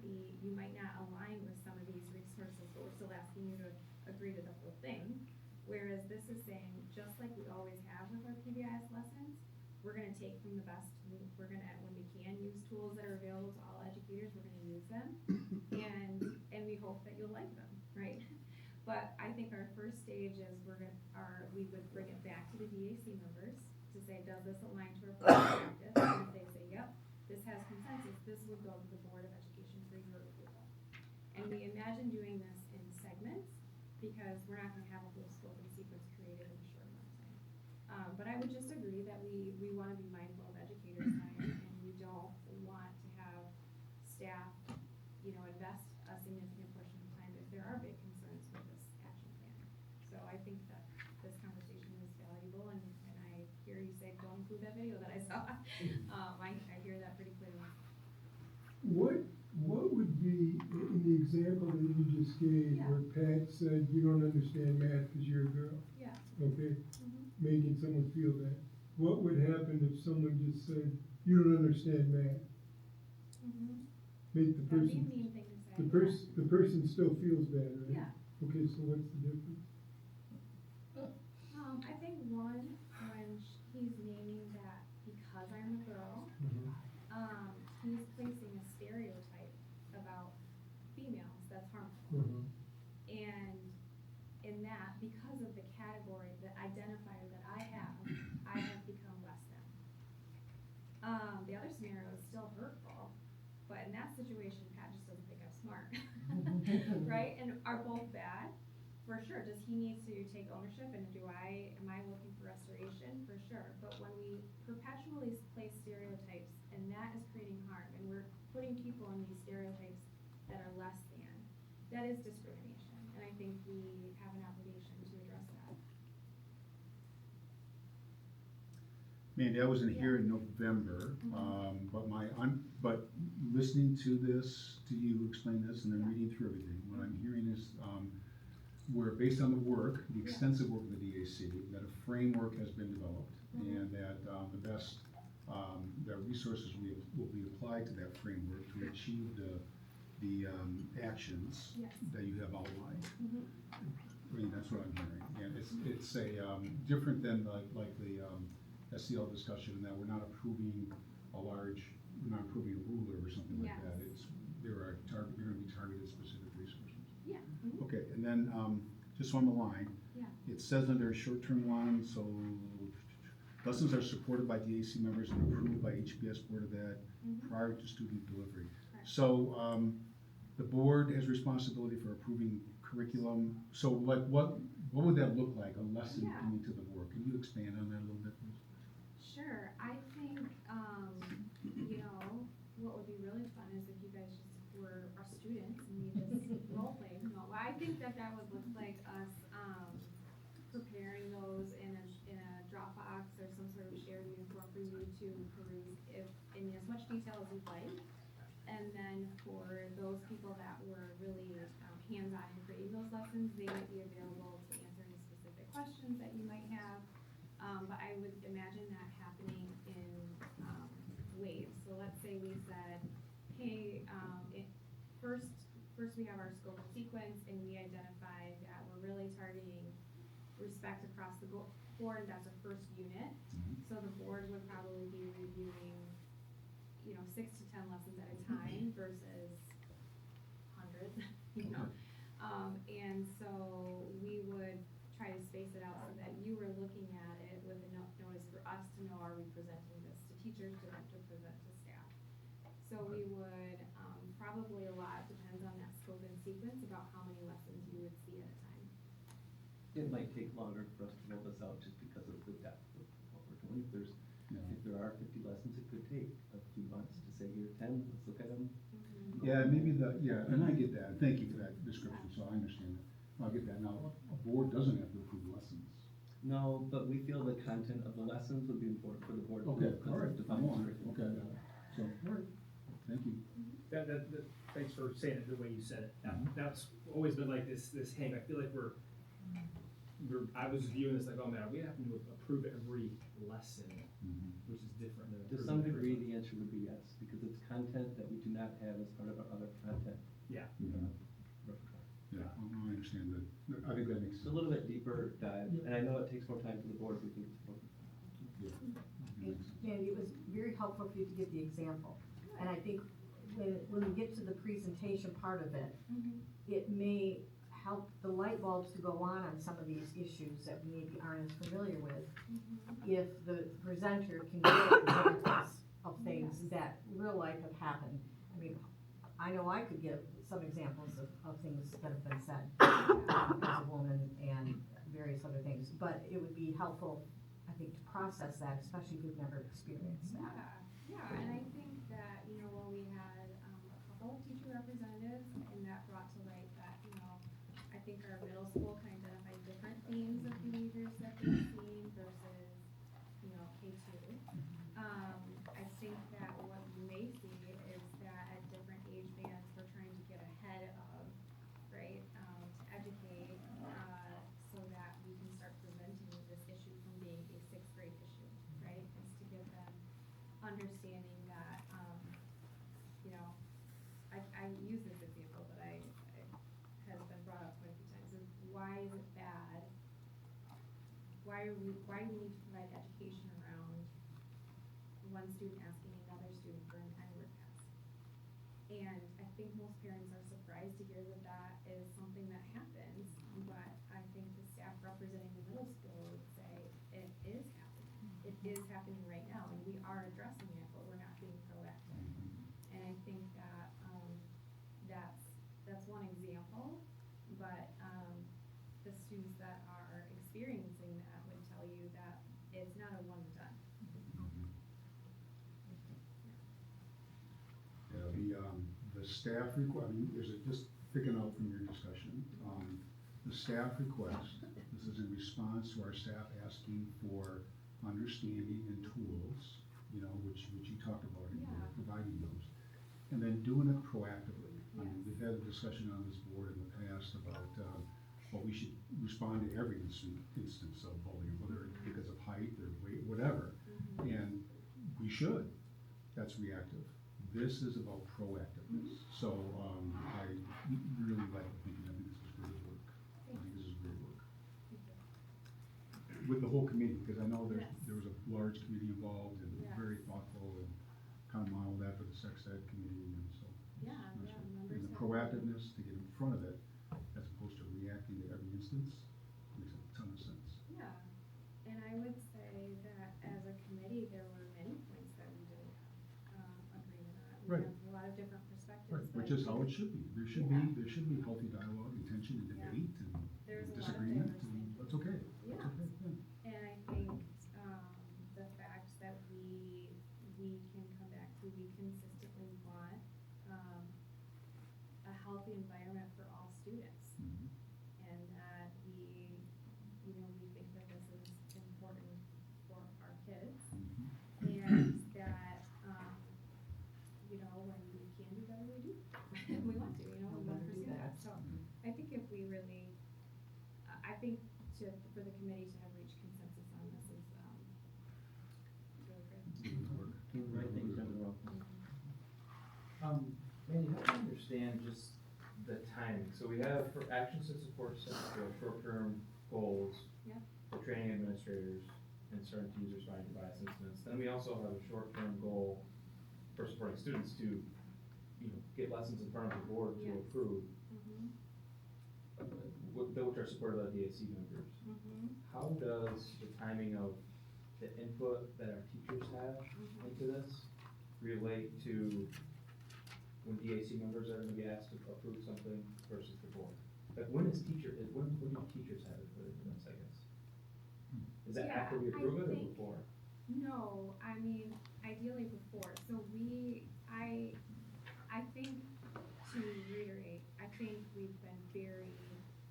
not align with some of these resources, but we're still asking you to agree to the whole thing. Whereas this is saying, just like we always have with our PBIS lessons, we're gonna take from the best, we're gonna, when we can, use tools that are available to all educators, we're gonna use them, and we hope that you'll like them, right? But I think our first stage is we would bring it back to the DAC members to say, does this align to our practice? And if they say, yep, this has consensus, this would go to the Board of Education for your approval. And we imagine doing this in segments, because we're not gonna have a whole scope and sequence created in a short amount of time. But I would just agree that we wanna be mindful of educators' time, and we don't want to have staff, invest a significant portion of time if there are big concerns with this action plan. So I think that this conversation is valuable, and I hear you say, don't include that video that I saw. I hear that pretty clearly. What would be, in the example that you just gave, Yeah. where Pat said, you don't understand math because you're a girl, Yeah. okay? Mm-hmm. Making someone feel that. What would happen if someone just said, you don't understand math? Mm-hmm. Make the That'd be a person, mean thing to say. the person still feels bad, right? Yeah. Okay, so what's the difference? I think when he's naming that because I'm a girl, he's placing a stereotype about females that's harmful. And in that, because of the category, the identifier that I have become less than. The other scenario is still hurtful, but in that situation, Pat just doesn't think I'm smart, right? And are both bad? For sure. Does he need to take ownership, and am I looking for restoration? For sure. But when we perpetually place stereotypes, and that is creating harm, and we're putting people in these stereotypes that are less than, that is discrimination. And I think we have an obligation to address that. Mandy, I wasn't here in November, but listening to you explain this, and then reading through everything, what I'm hearing is, where based on the work, the extensive work of the DAC, that a framework has been developed, and that the best, the resources will be applied to that framework to achieve the actions Yes. that you have outlined. I mean, that's what I'm hearing, and it's a, different than like the, SEL discussion, in that we're not approving a ruler or something like Yes. that. It's, they're gonna be targeted specific resources. Yeah. Okay, and then, just on the line. Yeah. It says under short-term line, so lessons are supported by DAC members and approved by HBS Board of Ed prior to student delivery. Correct. So, the board has responsibility for approving curriculum, so like, what would that look like, a lesson Yeah. coming to the board? Can you expand on that a little bit, please? Sure, I think, you know, what would be really fun is if you guys just were our students and we just role played. No, I think that would look like us, preparing those in a Dropbox or some sort of shared uniform for you to peruse in as much detail as you'd like. And then for those people that were really hands-on in creating those lessons, they might be available to answer any specific questions that you might have. But I would imagine that happening in waves. So let's say we said, hey, first we have our scope and sequence, and we identify that we're really targeting respect across the board. That's a first unit. So the board would probably be reviewing, 6 to 10 lessons at a time versus hundreds, And so we would try to space it out so that you were looking at it with enough notice for us to know, are we presenting this to teachers, to them to present to staff. So we would, probably a lot depends on that scope and sequence about how many lessons you would see at a time. It might take longer for us to roll this out just because of the depth of what we're doing. If there are 50 lessons, it could take a few months to say, here are 10, let's look at them. Yeah, maybe and I get that, thank you for that description, so I understand that. I get that. Now, a board doesn't have to approve lessons. No, but we feel the content of the lessons would be important for the board. Okay, because all right, it's defined I'm on it. curriculum. Okay, I got it. So, all right, thank you. Thanks for saying it the way you said it. That's always been like this hang. I feel like I was viewing this like, oh man, we have to approve every lesson, which is different than To approving some the degree, curriculum. the answer would be yes, because it's content that we do not have as part of our other content. Yeah. Repertoire. Yeah, I understand that. I think that makes It's sense. a little bit deeper dive, and I know it takes more time for the board, we think it's important. Yeah. Mandy, it was very helpful for you to give the example. And I think when we get to the presentation part of it, it may help the light bulbs to go on some of these issues that we maybe aren't as familiar with. If the presenter can give examples of things that real life have happened. I mean, I know I could give some examples of things that have been said as a woman and various other things, but it would be helpful, I think, to process that, especially if you've never experienced that. Yeah, and I think that, when we had a couple of teacher representatives, and that brought to light that, I think our middle school can identify different themes of behaviors that they've seen versus, K2. I think that what you may see is that at different age bands, we're trying to get ahead of, right, to educate, so that we can start preventing this issue from being a 6th grade issue, right? Is to give them understanding that, I use this example, but it has been brought up quite a few times, is why is it bad? Why do we need to provide education around one student asking another student for an N-word test? And I think most parents are surprised to hear that is something that happens, but I think the staff representing the middle school would say it is happening. It is happening right now, and we are addressing it, but we're not being proactive. And I think that, that's one example, but, the students that are experiencing that would tell you that it's not a one and done. Yeah, the staff just picking out from your discussion, the staff request, this is in response to our staff asking for understanding and tools, which you talked about, and we're providing those. And then doing it proactively. I mean, we've had a discussion on this board in the past about, we should respond to every instance of bullying, whether it's because of height or weight, whatever. And we should. That's reactive. This is about proactiveness. So, I really like thinking, I think this is great work. I think this is great work. with the whole committee, because I know Yes. there was a large committee involved and Yes. very thoughtful and kind of modeled after the sex ed committee, and so. Yeah, it's yeah, nice. members And the have- proactiveness to get in front of it, as opposed to reacting to every instance, makes a ton of sense. Yeah, and I would say that as a committee, there were many points that we didn't have, agreement on. We Right. have a lot of different perspectives. Right, but which I is how think it should be. There should be healthy dialogue and tension and Yeah. debate and There's a lot of disagreement, diverse and thinking. that's okay. Yeah. That's okay, yeah. And I think, the fact that we can come back to, we consistently want, a healthy environment for all students. Mhm. And that we think that this is important for our kids. Mhm. And that, when we can do better, we do. We want to, we No want to better do pursue that. that. So I think if we really, I think for the committee to have reached consensus on this is, really great. Good work. Doing the right things done wrong. Mandy, help me understand just the timing. So we have for actions to support staff, we have short-term goals Yeah. for training administrators and certain to use responding to bias incidents. Then we also have a short-term goal for supporting students to, get lessons in front of the board to Yes. approve, Mhm. which are supported by the DAC members. Mhm. How does the timing of the input that our teachers have Mhm. into this relate to when DAC members are gonna be asked to approve something versus the board? Like, when do teachers have input into this, I guess? Is that Yeah, after we I approve it or think- before? No, I mean, ideally before, so I think, to reiterate, I think we've been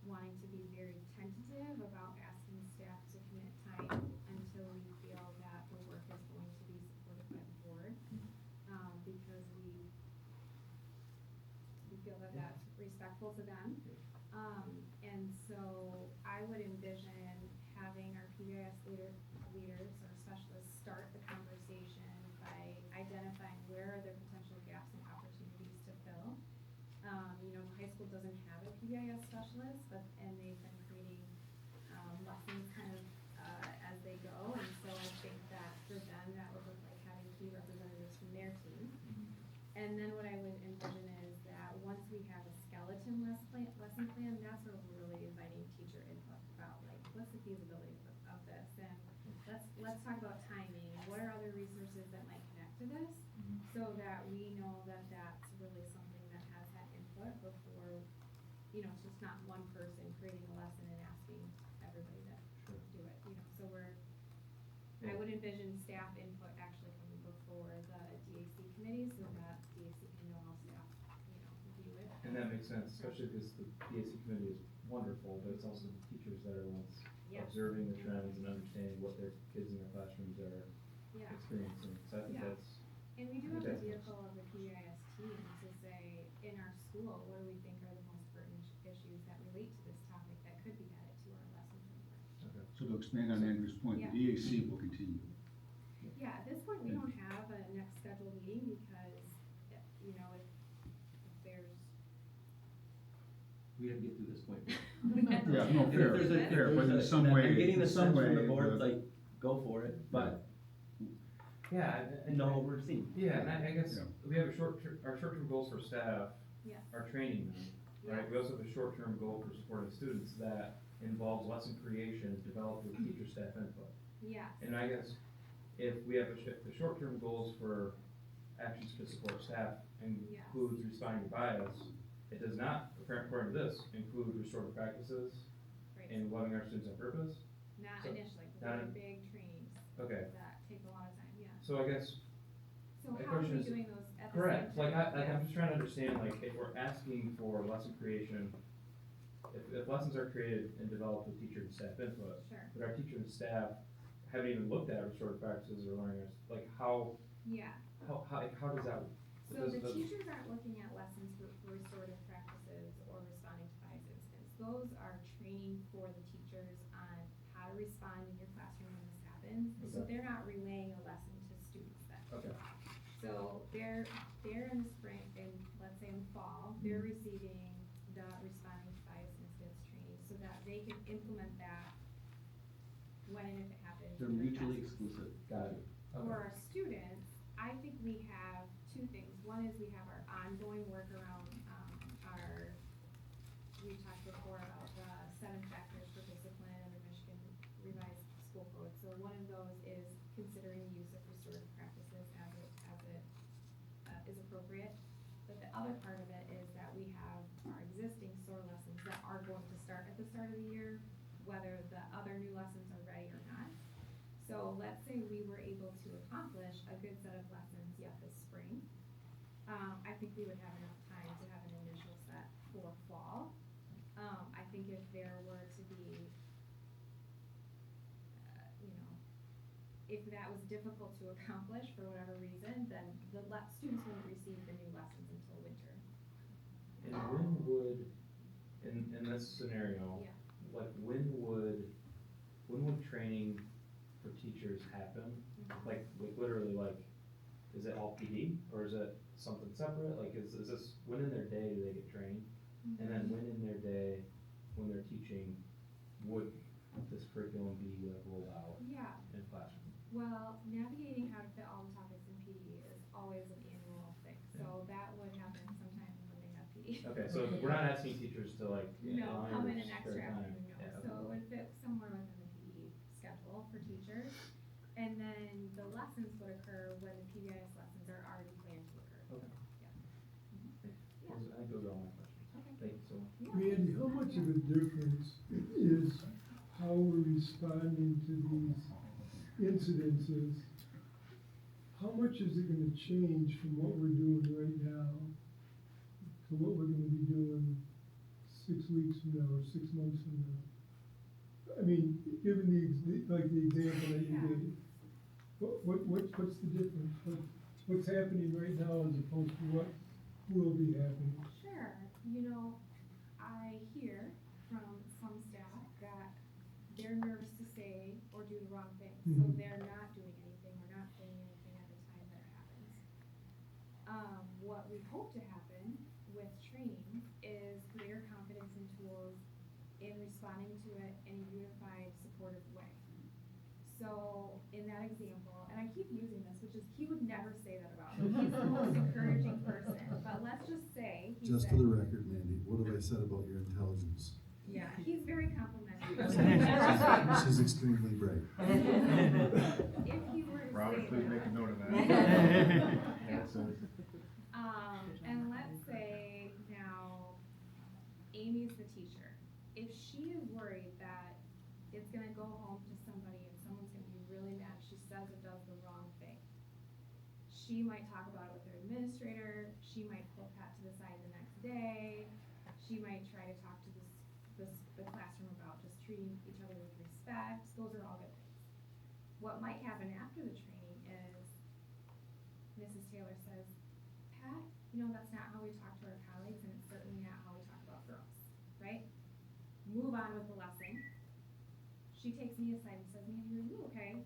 wanting to be very tentative about asking staff to commit time until we feel that the work is going to be supported by the board. Because we feel that that's respectful to them. And so I would envision having our PBIS leaders or specialists start the conversation by identifying where are there potential gaps and opportunities to fill. High school doesn't have a PBIS specialist, and they've been creating, lessons kind of, as they go, and so I think that for them, that would look like having key representatives from their team. And then what I would envision is that once we have a skeleton lesson plan, that's where we're really inviting teacher input about, like, what's the feasibility of this, and let's talk about timing, what are other resources that might connect to this, so that we know that that's really something that has that input before, it's just not one person creating a lesson and asking everybody to do it, so I would envision staff input actually coming before the DAC committee, so that DAC can know how staff, view it. And that makes sense, especially because the DAC committee is wonderful, but it's also the teachers that are ones Yeah. observing the trends and understanding what their kids in their classrooms are Yeah, experiencing. So I think Yeah. that's, and we do I have think a that vehicle of the PBIS team to say, in our school, what do we think are the most pertinent issues that relate to this topic that could be added to our lesson framework? okay. So to expand on Andrew's point, Yeah. the DAC will continue. Yeah, at this point, we don't have a next scheduled meeting because, if there's. We gotta get through this point. Yeah, no, And if fair, there's a- if fair, but there's in a- some and way, I'm getting the in some sense from the way, board, the- like, go for it, but Yeah, and know what we're seeing. Yeah, and I guess Yeah. we have our short-term goals for staff Yes. are training them, right? We also have a short-term goal for supporting students that involves lesson creation developed with teacher staff input. Yes. And I guess if we have the short-term goals for actions to support staff includes responding to bias, it does not, according to this, include restorative practices Right. and loving our students on purpose. Not So- initially, but not they're in- big trainings Okay, that take a lot of time, yeah. so I guess, So My how are question we is- doing those at the same time? correct, like I'm Yes. just trying to understand, like, if we're asking for lesson creation, if lessons are created and developed with teacher and staff input, Sure, but our teacher and staff haven't even looked at restorative practices or learning, like, how yeah. does that? So the does- teachers aren't looking at lessons for restorative practices or responding to bias incidents. Those are training for the teachers on how to respond in your classroom when this happens. So Okay. they're not relaying a lesson to students then. Okay, So they're in the spring, let's say in the fall, they're receiving the responding to bias incidents training so that they can implement that when when and if it happens. They're during mutually classes. exclusive, got it. For our students, I think we have two things. One is we have our ongoing work around, we talked before about the 7 factors for discipline under Michigan revised school code. So one of those is considering the use of restorative practices as it is appropriate. But the other part of it is that we have our existing SOAR lessons that are going to start at the start of the year, whether the other new lessons are ready or not. So let's say we were able to accomplish a good set of lessons yet this spring. I think we would have enough time to have an initial set for fall. I think if there were to be, if that was difficult to accomplish for whatever reason, then the students wouldn't receive the new lessons until winter. And when would, in this scenario, Yeah. like when would training for teachers happen? Like literally, like, is it all PD or is it something separate? Like, is this, when in their day do they get trained? And then when in their day, when they're teaching, would this curriculum be like rolled out Yeah. in classroom? Well, navigating how to fit all the topics in PD is always an annual thing, so that would happen sometime when they have PD. Okay, so we're not asking teachers to like. No, line come their in an extra spare time. afternoon, no, Yeah, so it would fit somewhere within the PD schedule for teachers. And then the lessons would occur when the PBIS lessons are already planned to occur. Okay. Yeah. I think those are all my questions. Okay. Thank you so much. Randy, how much of a difference is how we're responding to these incidences? How much is it gonna change from what we're doing right now to what we're gonna be doing 6 weeks from now or 6 months from now? I mean, given the example that you gave, what's the difference? What's happening right now as opposed to what will be happening? Sure, I hear from some staff that they're nervous to say or do the wrong thing, so Mhm. they're not doing anything or not saying anything at the time that it happens. What we hope to happen with training is greater confidence in tools in responding to it in a unified, supportive way. So in that example, and I keep using this, which is, he would never say that about me. He's the most encouraging person, but let's just say he Just said, for the record, Mandy, what have I said about your intelligence? yeah, he's very complimentary. She's extremely bright. If he were to Robert, say please that. make a note of that. Yeah. So, And let's say now Amy's the teacher. If she is worried that it's gonna go home to somebody and someone's gonna be really mad, she says or does the wrong thing. She might talk about it with her administrator, she might pull Pat to the side the next day, she might try to talk to the classroom about just treating each other with respect. Those are all good things. What might happen after the training is Mrs. Taylor says, Pat, that's not how we talk to our colleagues, and it's certainly not how we talk about girls, right? Move on with the lesson. She takes me aside and says, Mandy, are you okay?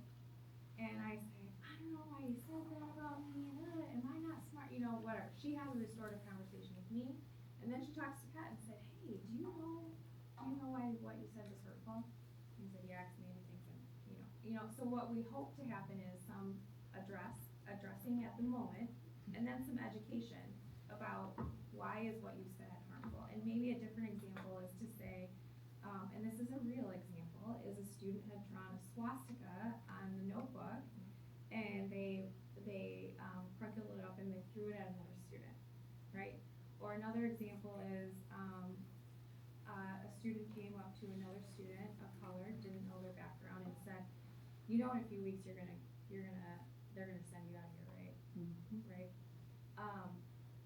And I say, I don't know why you said that about me, am I not smart? Whatever. She has a restorative conversation with me, and then she talks to Pat and said, hey, do you know why what you said was hurtful? He said, yeah, because Mandy thinks I'm, so what we hope to happen is some addressing at the moment, and then some education about why is what you said harmful. And maybe a different example is to say, and this is a real example, is a student had drawn a swastika on the notebook, and they crunkled it up and they threw it at another student, right? Or another example is a student came up to another student of color, didn't know their background, and said, in a few weeks they're gonna send you out of here, right? Right?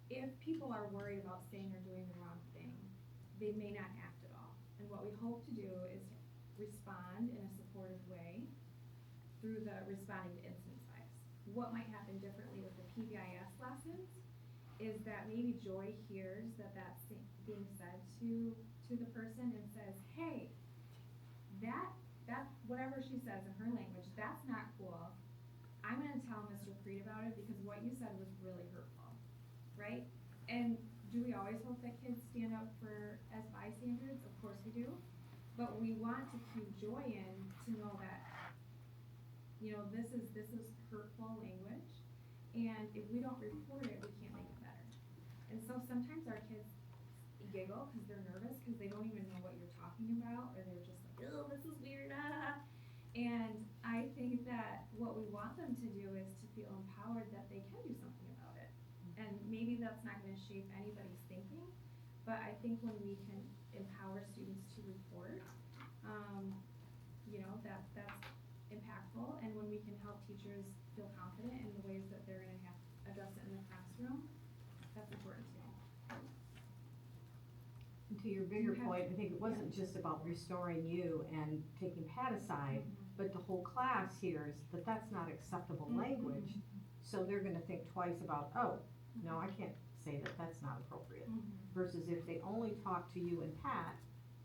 If people are worried about saying or doing the wrong thing, they may not act at all. And what we hope to do is respond in a supportive way through the responding to incident bias. What might happen differently with the PBIS lessons is that maybe Joy hears that that's being said to the person and says, hey, that whatever she says in her language, that's not cool. I'm gonna tell Mr. Freed about it because what you said was really hurtful, right? And do we always hope that kids stand up as bystanders? Of course we do. But we want to cue Joy in to know that you know, this is hurtful language, and if we don't report it, we can't make it better. And so sometimes our kids giggle because they're nervous because they don't even know what you're talking about, or they're just like, oh, this is weird, ah. And I think that what we want them to do is to feel empowered that they can do something about it. And maybe that's not gonna shape anybody's thinking, but I think when we can empower students to report, you know, that's impactful. And when we can help teachers feel confident in the ways that they're gonna have to address it in the classroom, that's important too. And to your bigger Okay. point, I think it wasn't just about restoring you and taking Pat aside, but the whole class hears that that's not acceptable language. So they're gonna think twice about, oh, no, I can't say that, that's not appropriate. Versus if they only talk to you and Pat,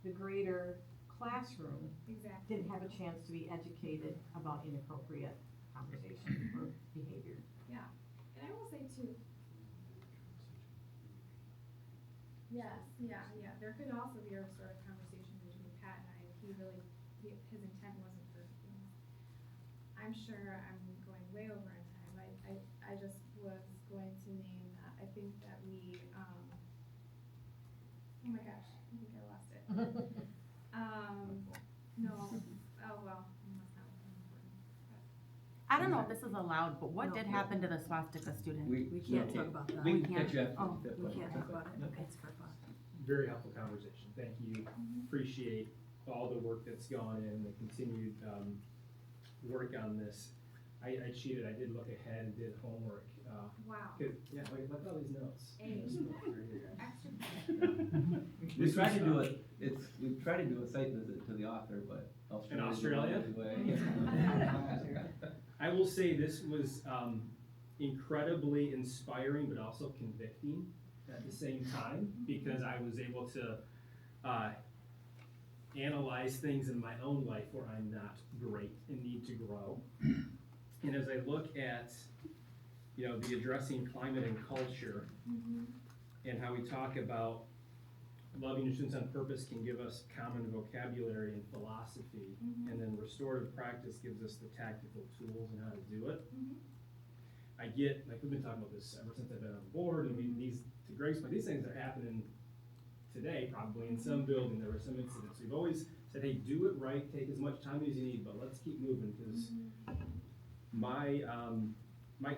the greater classroom Exactly. didn't have a chance to be educated about inappropriate conversation or behavior. Yeah, and I will say too. Yes, yeah, there could also be a sort of conversation between Pat and I, his intent wasn't for, you know, I'm sure I'm going way over in time, I just was going to name that, I think that we, oh my gosh, I think I lost it. No, oh well, that's not important. I don't know if this is allowed, but what did happen to the swastika student? We can't talk about that. We can catch you after. Oh, that We point. can't talk about it, okay, it's for fun. Very helpful conversation. Thank you. Appreciate all the work that's gone in, the continued work on this. I cheated. I did look ahead and did homework. Wow. Yeah, look at all these notes. Hey. There's notes right here. Extra. We try to do it, we try to do a site visit to the author, but Australia. In Australia? I will say this was incredibly inspiring, but also convicting at the same time, because I was able to analyze things in my own life where I'm not great and need to grow. And as I look at, you know, the addressing climate and culture, and how we talk about loving your students on purpose can give us common vocabulary and philosophy, and then restorative practice gives us the tactical tools and how to do it. I get, like we've been talking about this ever since I've been on board, and these, to Greg's point, these things are happening today probably in some building. There were some incidents. We've always said, hey, do it right, take as much time as you need, but let's keep moving, because my not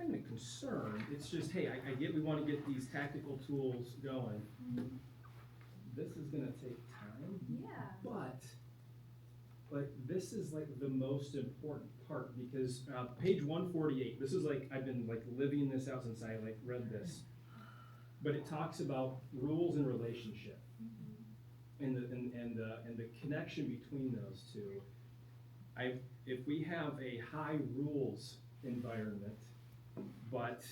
even a concern, it's just, hey, I get we want to get these tactical tools going. This is gonna take time. Yeah. But, like, this is like the most important part, because page 148, this is like, I've been like living this out since I like read this. But it talks about rules and relationship, and the connection between those two. If we have a high rules environment, but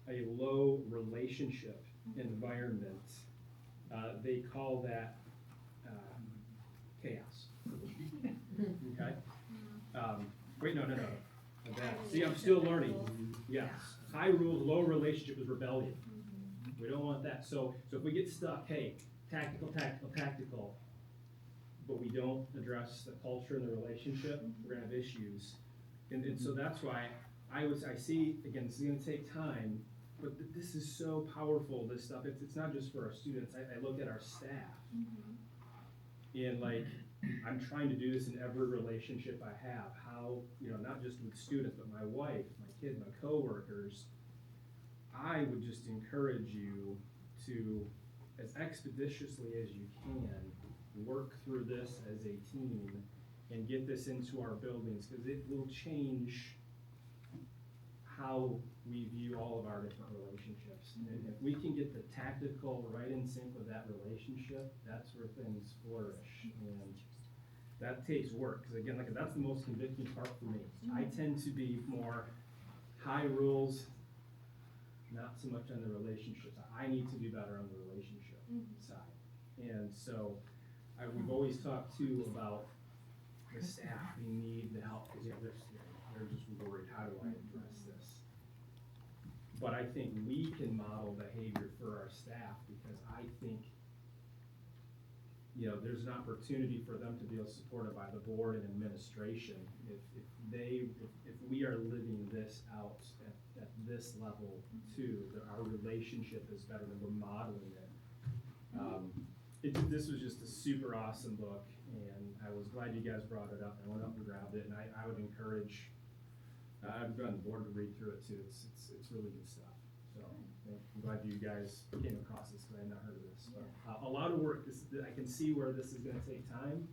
a low relationship environment, they call that chaos. Okay? Wait, no. See, I'm still learning. Yes. High rules, low relationship is rebellion. We don't want that. So if we get stuck, hey, tactical, but we don't address the culture and the relationship, we're gonna have issues. And so that's why I see, again, this is gonna take time, but this is so powerful, this stuff. It's not just for our students. I look at our staff. And like, I'm trying to do this in every relationship I have. How, you know, not just with students, but my wife, my kids, my coworkers. I would just encourage you to, as expeditiously as you can, work through this as a team and get this into our buildings, because it will change how we view all of our different relationships. And if we can get the tactical right in sync with that relationship, that's where things flourish. And that takes work, because again, like, that's the most convicting part for me. I tend to be more high rules, not so much on the relationships. I need to do better on the relationship side. And so we've always talked too about the staff, they need the help, because they're just worried, how do I address this? But I think we can model behavior for our staff, because I think you know, there's an opportunity for them to be supported by the board and administration. If we are living this out at this level too, that our relationship is better than we're modeling it. This was just a super awesome book, and I was glad you guys brought it up. I went up and grabbed it, and I would encourage, I've gotten the board to read through it too. It's really good stuff. So I'm glad you guys came across this, because I had not heard of this. But, a lot of work. I can see where this is going to take time.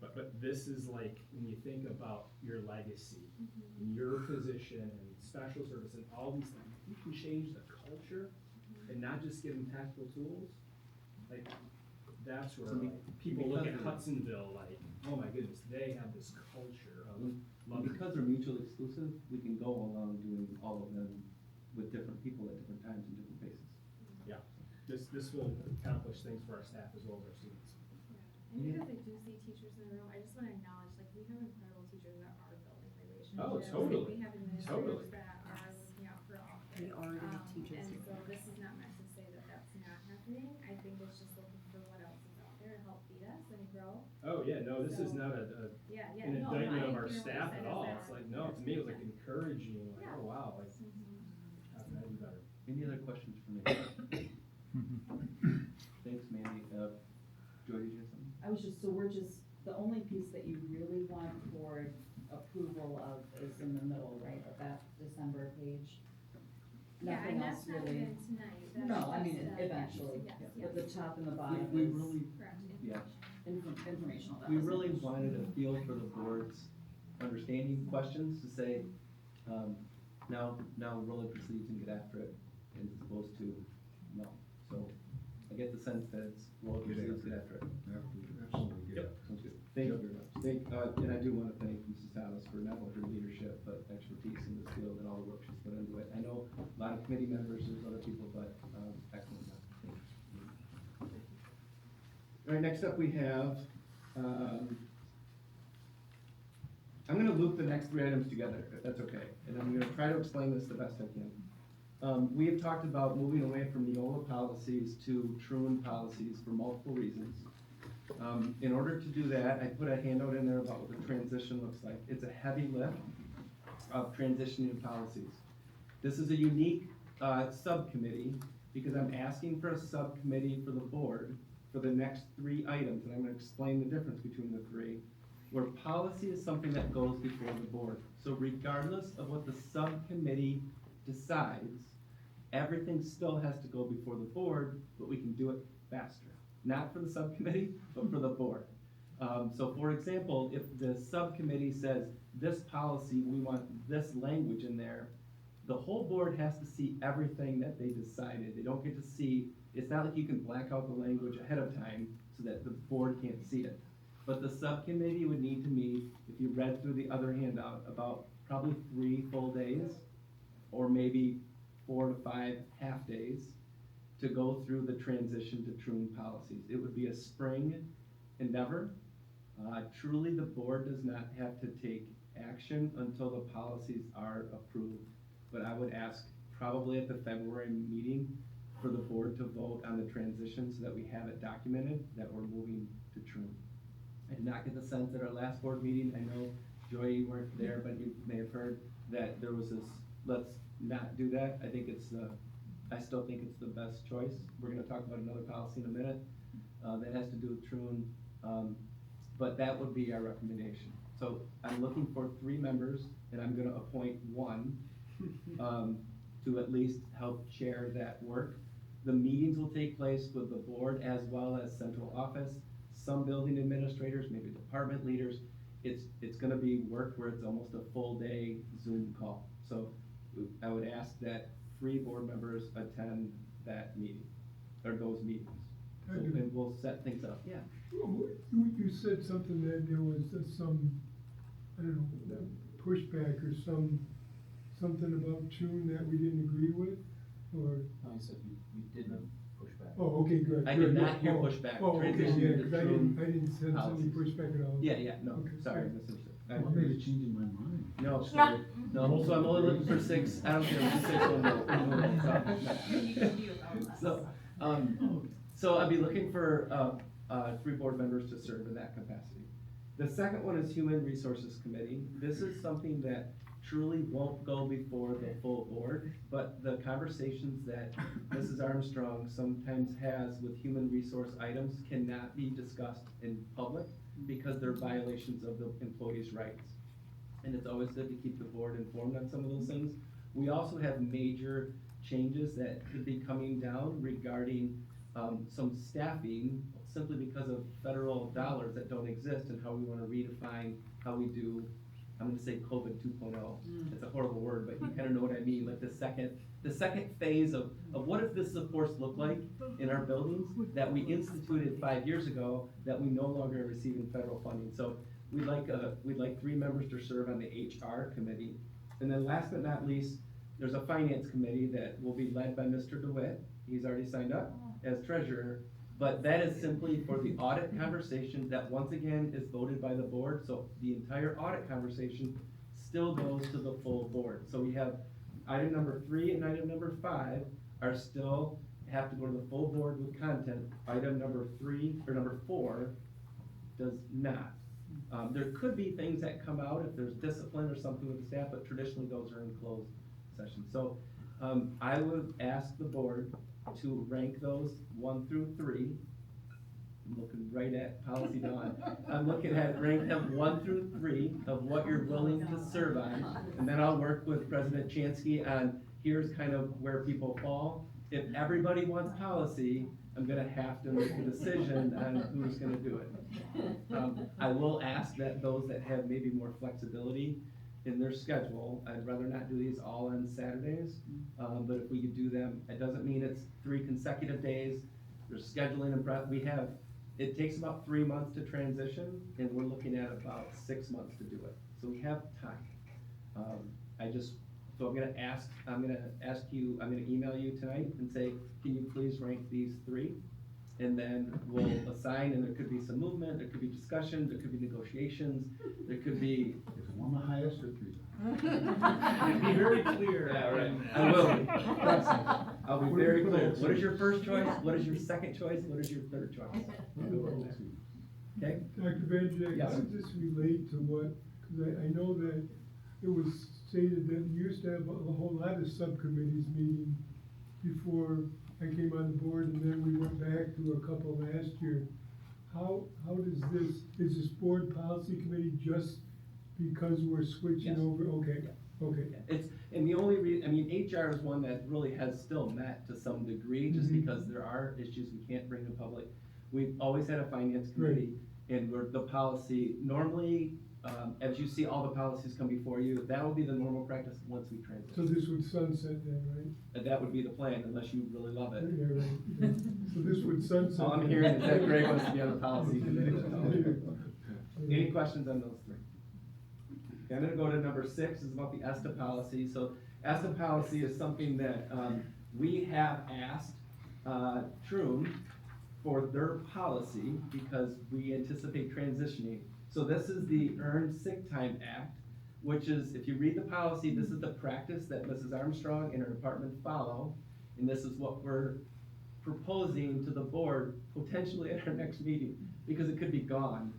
But this is like, when you think about your legacy, and your position, and special service, and all these things, you can change the culture, and not just give them tactical tools. Like, that's where like, people look at Hudsonville like, oh my goodness, they have this culture of love. Because they're mutually exclusive, we can go along doing all of them with different people at different times and different paces. Yeah, this will accomplish things for our staff as well as our students. And because I do see teachers in the room, I just wanna acknowledge, like, we have incredible teachers that are building relationships. Oh, totally. We have administrators that are looking out for all kids. We already have teachers And here. so this is not meant to say that that's not happening. I think it's just looking for what else is out there to help feed us and grow. Oh yeah, no, this is not Yeah, yeah. an no, indictment of I our hear what staff you're at saying, all. is It's that- like, no, to me, it was like encouraging, like, Yeah. oh wow, like, Mhm. how can I do better? Any other questions for me? Thanks, Mandy. Joy, did you have something? I was just, so we're just, the only piece that you really want board approval of is in the middle, right, of that December page? Yeah, Nothing and else that's not really. even tonight. That's No, I just, mean, eventually, yes, but the top and the We bottom really, is Correct. yeah, informational. That we was really it. wanted a feel for the board's understanding questions to say, now roll up your sleeves and get after it, and as opposed to no. So I get the sense that it's roll up your sleeves, get after it. Absolutely, get it. Sounds good. Thank you very much. And I do want to thank Mrs. Thomas for not only her leadership, but expertise in this field and all the work she's put into it. I know a lot of committee members, there's other people, but, excellent job. Thank you. All right, next up we have, I'm gonna loop the next three items together, if that's okay, and I'm gonna try to explain this the best I can. We have talked about moving away from Neola policies to Truant policies for multiple reasons. In order to do that, I put a handout in there about what the transition looks like. It's a heavy lift of transitioning policies. This is a unique subcommittee because I'm asking for a subcommittee for the board for the next three items, and I'm gonna explain the difference between the three, where policy is something that goes before the board. So regardless of what the subcommittee decides, everything still has to go before the board, but we can do it faster. Not for the subcommittee, but for the board. So for example, if the subcommittee says, this policy, we want this language in there, the whole board has to see everything that they decided. They don't get to see, it's not like you can black out the language ahead of time so that the board can't see it. But the subcommittee would need to meet, if you read through the other handout, about probably 3 full days, or maybe 4 to 5 half days, to go through the transition to Truant policies. It would be a spring endeavor. Truly, the board does not have to take action until the policies are approved. But I would ask, probably at the February meeting, for the board to vote on the transition so that we have it documented that we're moving to Truant. I did not get the sense at our last board meeting, I know, Joy, you weren't there, but you may have heard that there was this, let's not do that. I still think it's the best choice. We're gonna talk about another policy in a minute, that has to do with Truant, but that would be our recommendation. So I'm looking for 3 members, and I'm gonna appoint 1, to at least help chair that work. The meetings will take place with the board as well as central office, some building administrators, maybe department leaders. It's gonna be work where it's almost a full day Zoom call. So I would ask that 3 board members attend that meeting, or those meetings. So, and we'll set things up, yeah. You said something that there was some, I don't know, pushback or something about June that we didn't agree with, or? I said you didn't push back. Oh, okay, good. I did not hear pushback. Oh, okay, Transition yeah, to 'cause I Truant didn't sense any policies. pushback at all. Yeah, no, Okay, sorry, good. misunderstood. Well, I made a change in my mind. No, sorry. No, so I'm only looking for 6, I don't care, if it's 6 or no. So I'd be looking for, three board members to serve in that capacity. The second one is Human Resources Committee. This is something that truly won't go before the full board, but the conversations that Mrs. Armstrong sometimes has with human resource items cannot be discussed in public because they're violations of the employee's rights. And it's always good to keep the board informed on some of those things. We also have major changes that could be coming down regarding some staffing simply because of federal dollars that don't exist and how we want to redefine how we do, I'm gonna say COVID 2.0. It's a horrible word, but you kind of know what I mean, like the second phase of what does this supposed to look like in our buildings that we instituted 5 years ago that we no longer are receiving federal funding. So we'd like 3 members to serve on the HR committee. And then last but not least, there's a finance committee that will be led by Mr. DeWitt. He's already signed up as treasurer. But that is simply for the audit conversation that once again is voted by the board. So the entire audit conversation still goes to the full board. So we have item number 3 and item number 5 are still have to go to the full board with content. Item number 3 or number 4 does not. There could be things that come out if there's discipline or something with the staff, but traditionally those are in closed session. So I would ask the board to rank those 1 through 3. I'm looking right at policy Dawn. I'm looking at rank them 1 through 3 of what you're willing to serve on, and then I'll work with President Chansky on here's kind of where people fall. If everybody wants policy, I'm gonna have to make a decision on who's gonna do it. I will ask that those that have maybe more flexibility in their schedule, I'd rather not do these all on Saturdays, but if we could do them, it doesn't mean it's 3 consecutive days. There's scheduling and it takes about 3 months to transition, and we're looking at about 6 months to do it. So we have time. So I'm gonna ask you, I'm gonna email you tonight and say, can you please rank these 3? And then we'll assign, and there could be some movement, there could be discussion, there could be negotiations, there could be. Is one the highest or 3? Be very clear. Yeah, right. I will be. I'll be very clear. What is your first choice? What is your second choice? What is your third choice? Okay? Dr. Van Jack, Yes. how does this relate to what, because I know that it was stated that you used to have a whole lot of subcommittees meeting before I came on the board, and then we went back to a couple last year. How does is this board policy committee just because we're switching Yes. over? Okay, okay. And the only HR is one that really has still met to some degree, just because there are issues we can't bring to public. We've always had a finance committee, and the policy, normally, as you see all the policies come before you, that will be the normal practice once we transition. So this would sunset then, right? And that would be the plan, unless you really love it. Yeah, right. So this would sunset. All I'm hearing is that Greg wants to be on the policy committee. Any questions on those 3? Okay, I'm gonna go to number 6, is about the ESTA policy. So ESTA policy is something that we have asked Troon for their policy because we anticipate transitioning. So this is the Earned Sick Time Act, which is, if you read the policy, this is the practice that Mrs. Armstrong and her department follow, and this is what we're proposing to the board potentially at our next meeting, because it could be gone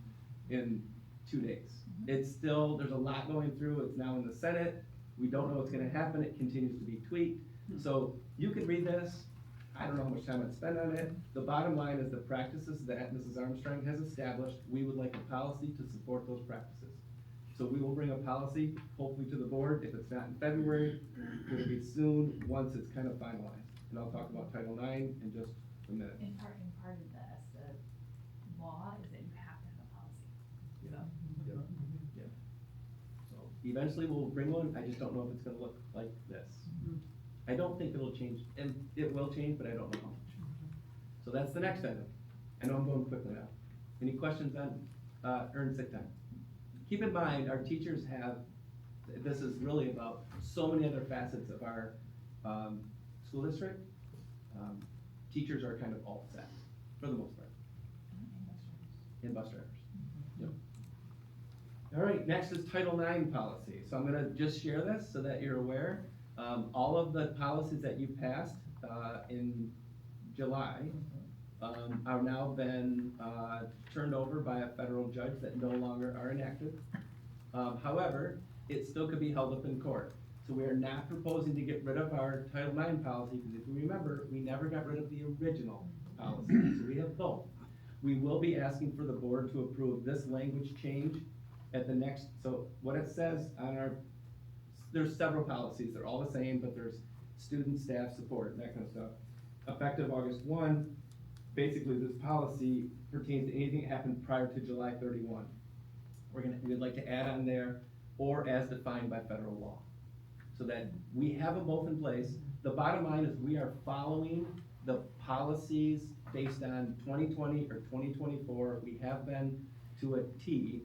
in 2 days. It's still, there's a lot going through, it's now in the Senate, we don't know what's gonna happen, it continues to be tweaked. So you can read this, I don't know how much time I'd spend on it. The bottom line is the practices that Mrs. Armstrong has established, we would like a policy to support those practices. So we will bring a policy, hopefully to the board, if it's not in February, it'll be soon, once it's kind of finalized. And I'll talk about Title IX in just a minute. And part of the ESTA law is that you have to have a policy. Yeah. So eventually we'll bring one, I just don't know if it's gonna look like this. I don't think it'll change, and it will change, but I don't know how much. So that's the next item. I know I'm going quickly now. Any questions on earned sick time? Keep in mind, our teachers have, this is really about so many other facets of our school district. Teachers are kind of all set, for the most part. And bus drivers. Yep. All right, next is Title IX policy. So I'm gonna just share this so that you're aware. All of the policies that you passed in July are now been, turned over by a federal judge that no longer are enacted. However, it still could be held up in court. So we are not proposing to get rid of our Title IX policy, because if you remember, we never got rid of the original policy, so we have both. We will be asking for the board to approve this language change at the next, so what it says on our, there's several policies, they're all the same, but there's student, staff, support, that kind of stuff. Effective August 1, basically this policy pertains to anything that happened prior to July 31. We'd like to add on there, or as defined by federal law. So that we have them both in place. The bottom line is we are following the policies based on 2020 or 2024. We have been to a T,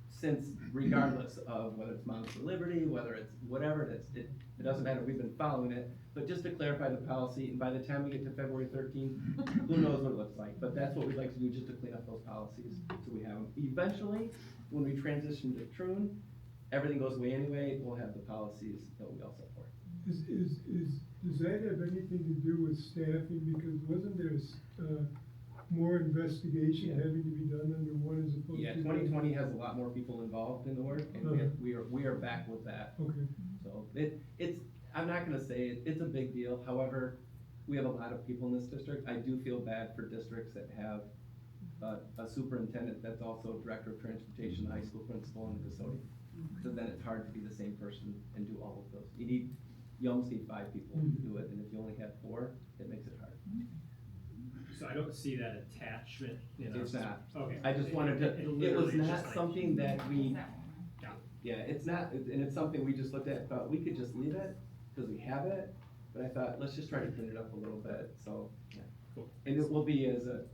since regardless of whether it's Moms for Liberty, whether it's whatever it is, it doesn't matter, we've been following it. But just to clarify the policy, and by the time we get to February 13th, who knows what it looks like. But that's what we'd like to do, just to clean up those policies, so we have them. Eventually, when we transition to Troon, everything goes away anyway, we'll have the policies that we all support. Does that have anything to do with staffing? Because wasn't there, more investigation having to be done under one as opposed to? Yeah, 2020 has a lot more people involved in the work, and we are back with that. Okay. So it's, I'm not gonna say it's a big deal, however, we have a lot of people in this district. I do feel bad for districts that have a superintendent that's also director of transportation, high school principal, and a custodian. So then it's hard to be the same person and do all of those. You almost need 5 people to do it, and if you only have 4, it makes it hard. So I don't see that attachment, you know. It's not. Okay. I just wanted to, it was literally not just like- something that we, Yeah. yeah, it's not, and it's something we just looked at, thought we could just leave it, because we have it, but I thought, let's just try to clean it up a little bit, so, yeah. Cool. And it will be as a,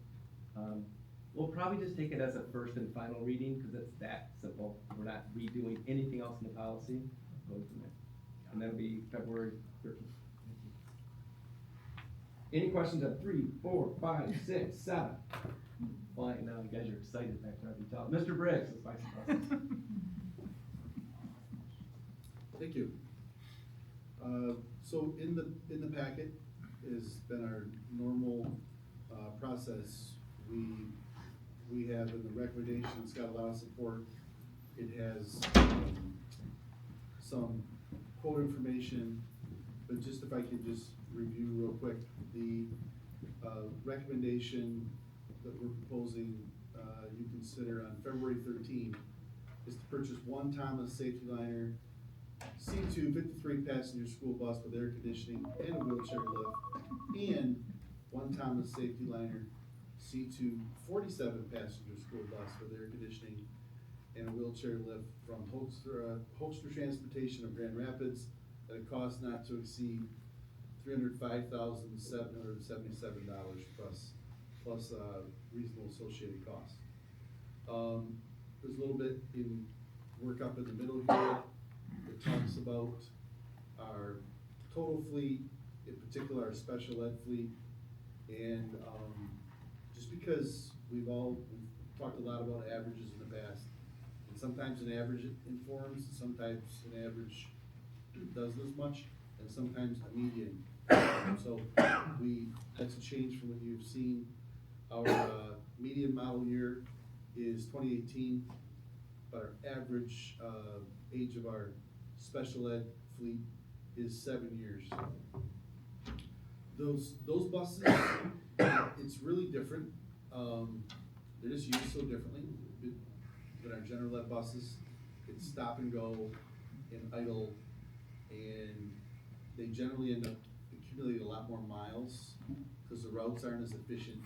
we'll probably just take it as a first and final reading, because it's that simple. We're not redoing anything else in the policy, going from there. And that'll be February 13th. Any questions on 3, 4, 5, 6, 7? Flying now, you guys are excited back there, I can tell. Mr. Briggs, the vice president. Thank you. So in the packet has been our normal process. We have in the recommendation, it's got a lot of support. It has some quote information, but just if I could just review real quick, the recommendation that we're proposing you consider on February 13th is to purchase one Thomas safety liner C2 53 passenger school bus with air conditioning and a wheelchair lift, and one Thomas safety liner C2 47 passenger school bus with air conditioning and a wheelchair lift from Hoekstra Transportation of Grand Rapids at a cost not to exceed $305,777 plus reasonable associated costs. There's a little bit in work up in the middle here that talks about our total fleet, in particular our special ed fleet, and just because we've talked a lot about averages in the past, and sometimes an average informs, sometimes an average doesn't as much, and sometimes a median. So that's a change from what you've seen. Our median model year is 2018, but our average age of our special ed fleet is 7 years. Those buses, it's really different. They're just used so differently than our general ed buses. It's stop and go and idle, and they generally end up accumulating a lot more miles because the routes aren't as efficient.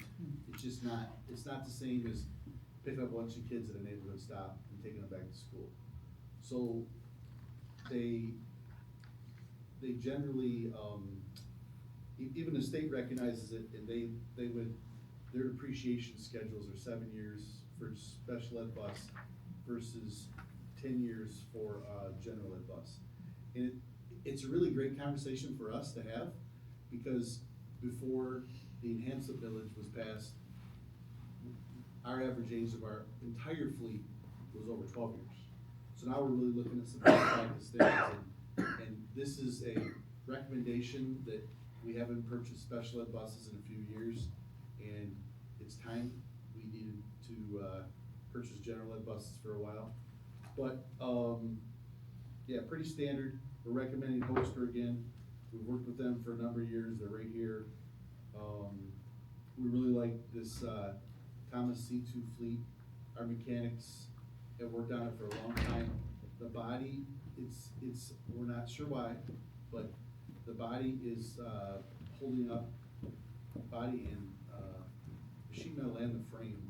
It's not the same as picking up a bunch of kids at a neighborhood stop and taking them back to school. So they generally, even the state recognizes it, and their depreciation schedules are 7 years for special ed bus versus 10 years for general ed bus. And it's a really great conversation for us to have, because before the enhancement village was passed, our average age of our entire fleet was over 12 years. So now we're really looking at some best practice things, and this is a recommendation that We haven't purchased special ed buses in a few years, and it's time. We needed to, purchase general ed buses for a while. But, yeah, pretty standard. We're recommending Holster again. We've worked with them for a number of years. They're right here. We really like this, Thomas C2 fleet. Our mechanics have worked on it for a long time. The body, we're not sure why, but the body is, holding up, body and, the sheet metal and the frame,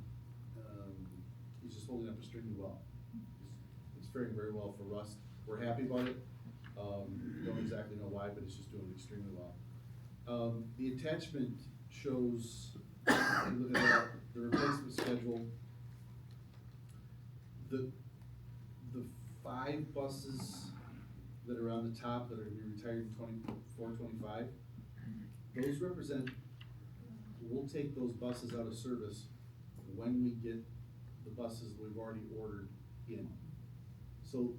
is just holding up extremely well. It's faring very well for rust. We're happy about it. Don't exactly know why, but it's just doing extremely well. The attachment shows, look at that, the replacement schedule. The 5 buses that are on the top that are gonna be retired in 24, 25, those represent, we'll take those buses out of service when we get the buses we've already ordered in. So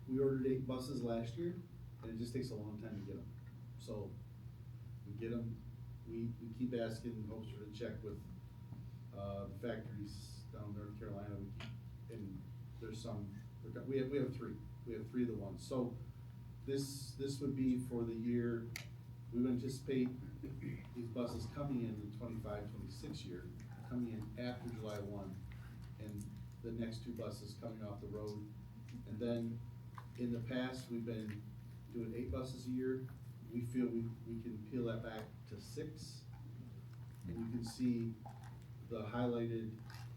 we ordered 8 buses last year, and it just takes a long time to get them. So we get them, we keep asking Holster to check with the factories down in North Carolina. And there's some, we have 3. We have 3 of the ones. So this would be for the year, we would anticipate these buses coming in the 25-26 year, coming in after July 1, and the next 2 buses coming off the road. And then in the past, we've been doing 8 buses a year. We feel we can peel that back to 6. And you can see the highlighted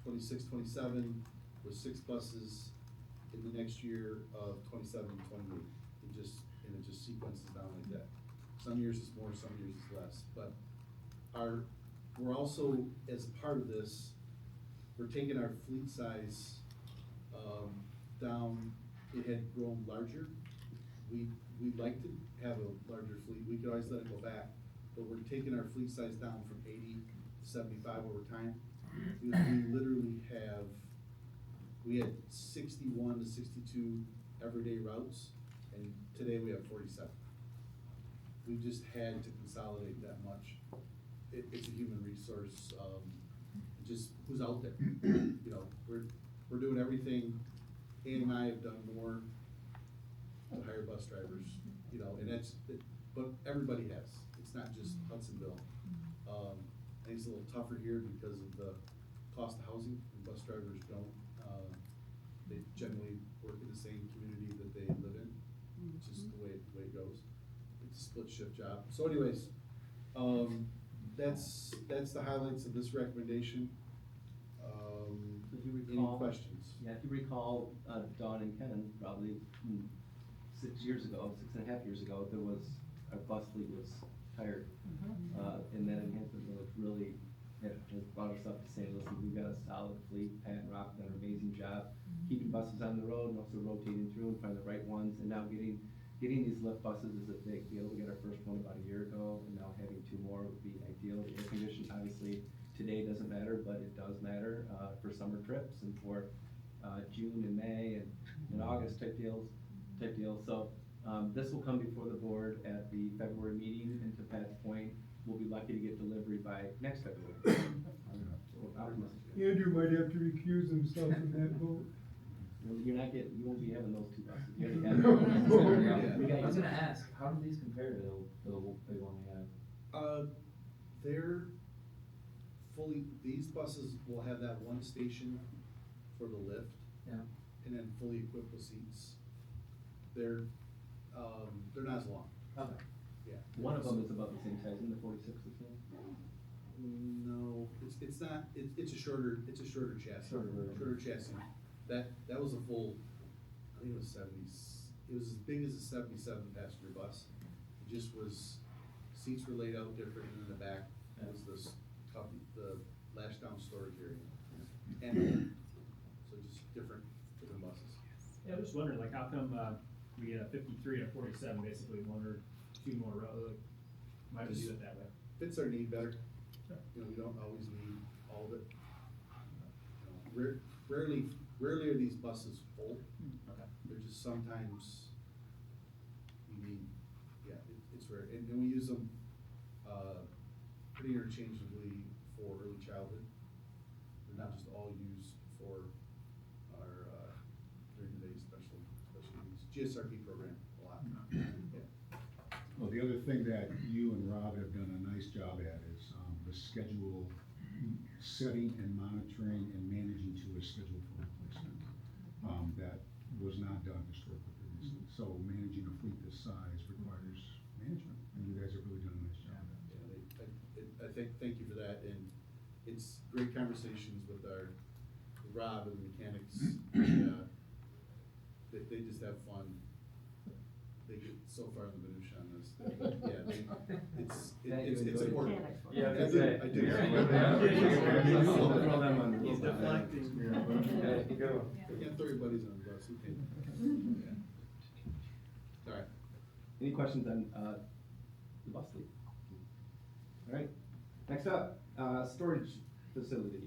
26, 27 with 6 buses in the next year of 27 and 28. It just sequences down like that. Some years it's more, some years it's less. But we're also, as a part of this, we're taking our fleet size down. It had grown larger. We'd like to have a larger fleet. We could always let it go back, but we're taking our fleet size down from 80 to 75 over time. We literally we had 61 to 62 everyday routes, and today we have 47. We just had to consolidate that much. It's a human resource, just who's out there. You know, we're doing everything. Ann and I have done more to hire bus drivers, you know, and but everybody has. It's not just Hudsonville. I think it's a little tougher here because of the cost of housing, and bus drivers don't, they generally work in the same community that they live in. It's just the way it goes. It's a split shift job. So anyways, that's the highlights of this recommendation. So if you Any recall, questions? Yeah, if you recall, Dawn and Ken, probably 6 years ago, 6.5 years ago, our bus fleet was tired. And that enhancement village really has brought us up to say, listen, we've got a solid fleet. Pat and Rock done an amazing job keeping buses on the road and also rotating through and finding the right ones. And now getting these lift buses is a big deal. We got our first one about a year ago, and now having 2 more would be ideal. The air condition, obviously, today doesn't matter, but it does matter for summer trips and for June and May and August type deals. So this will come before the board at the February meeting, and to Pat's point, we'll be lucky to get delivery by next February. Andrew might have to recuse himself from that vote. Well, you won't be having those 2 buses. You already have them. I was gonna ask, how do these compare to the big one we have? They're these buses will have that one station for the lift. Yeah. And then fully equipped with seats. They're not as long. Okay. Yeah. One of them is about the same size, isn't the 46 the same? No, it's not, it's a shorter chassis. Shorter chassis. That was a full, I think it was 70s, it was as big as a 77 passenger bus. It just was, seats were laid out different, and in the back was the lash down storage area. And so just different buses. Yeah, I'm just wondering, like, how come, we get a 53 and a 47, basically 1 or 2 more rows? Why would we do it that way? Fits our need better. Sure. You know, we don't always need all of it. You know, rarely are these buses full. Okay. They're just sometimes you need, yeah, it's rare. And we use them pretty interchangeably for early childhood. They're not just all used for our, during the day special needs. GSRP program, a lot. Yeah. Well, the other thing that you and Rob have done a nice job at is, the schedule, setting and monitoring and managing to a schedule for replacement. That was not done historically previously. So managing a fleet this size requires management, and you guys have really done a nice job at that. Yeah, I thank you for that, and it's great conversations with Rob and the mechanics. They just have fun. They get so far in the minutia on this. It's important. Yeah, I do. I do. He's deflecting. You can't throw your buddies on the bus. You can't. Yeah. All right. Any questions on, the bus fleet? All right, next up, storage facility,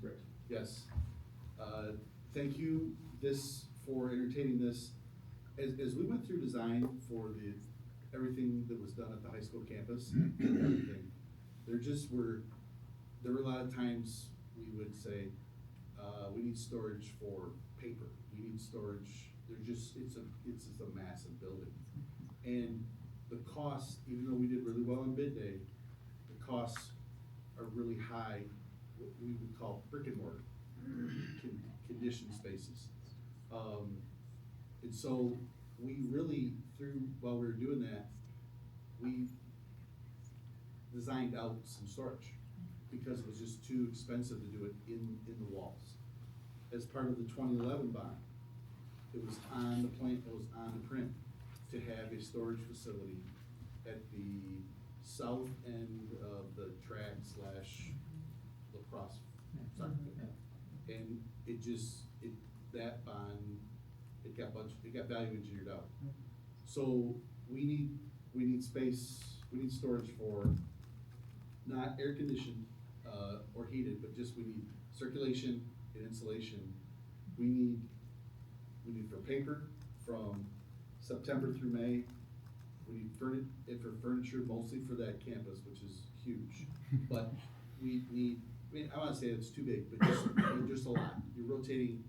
Rich. Yes. Thank you for entertaining this. As we went through design for everything that was done at the high school campus, everything, there were a lot of times we would say, we need storage for paper, we need storage, it's a massive building. And the costs, even though we did really well on bid day, the costs are really high, what we would call brick and mortar, conditioned spaces. And so we really, while we were doing that, we designed out some storage because it was just too expensive to do it in the walls. As part of the 2011 bond, it was on the plan, it was on the print to have a storage facility at the south end of the track / lacrosse. Sorry. And that bond, it got value engineered out. So we need space, we need storage for not air conditioned, or heated, but just we need circulation and insulation. We need for paper from September through May. We need for furniture, mostly for that campus, which is huge. But we need, I wanna say it's too big, but just a lot. You're rotating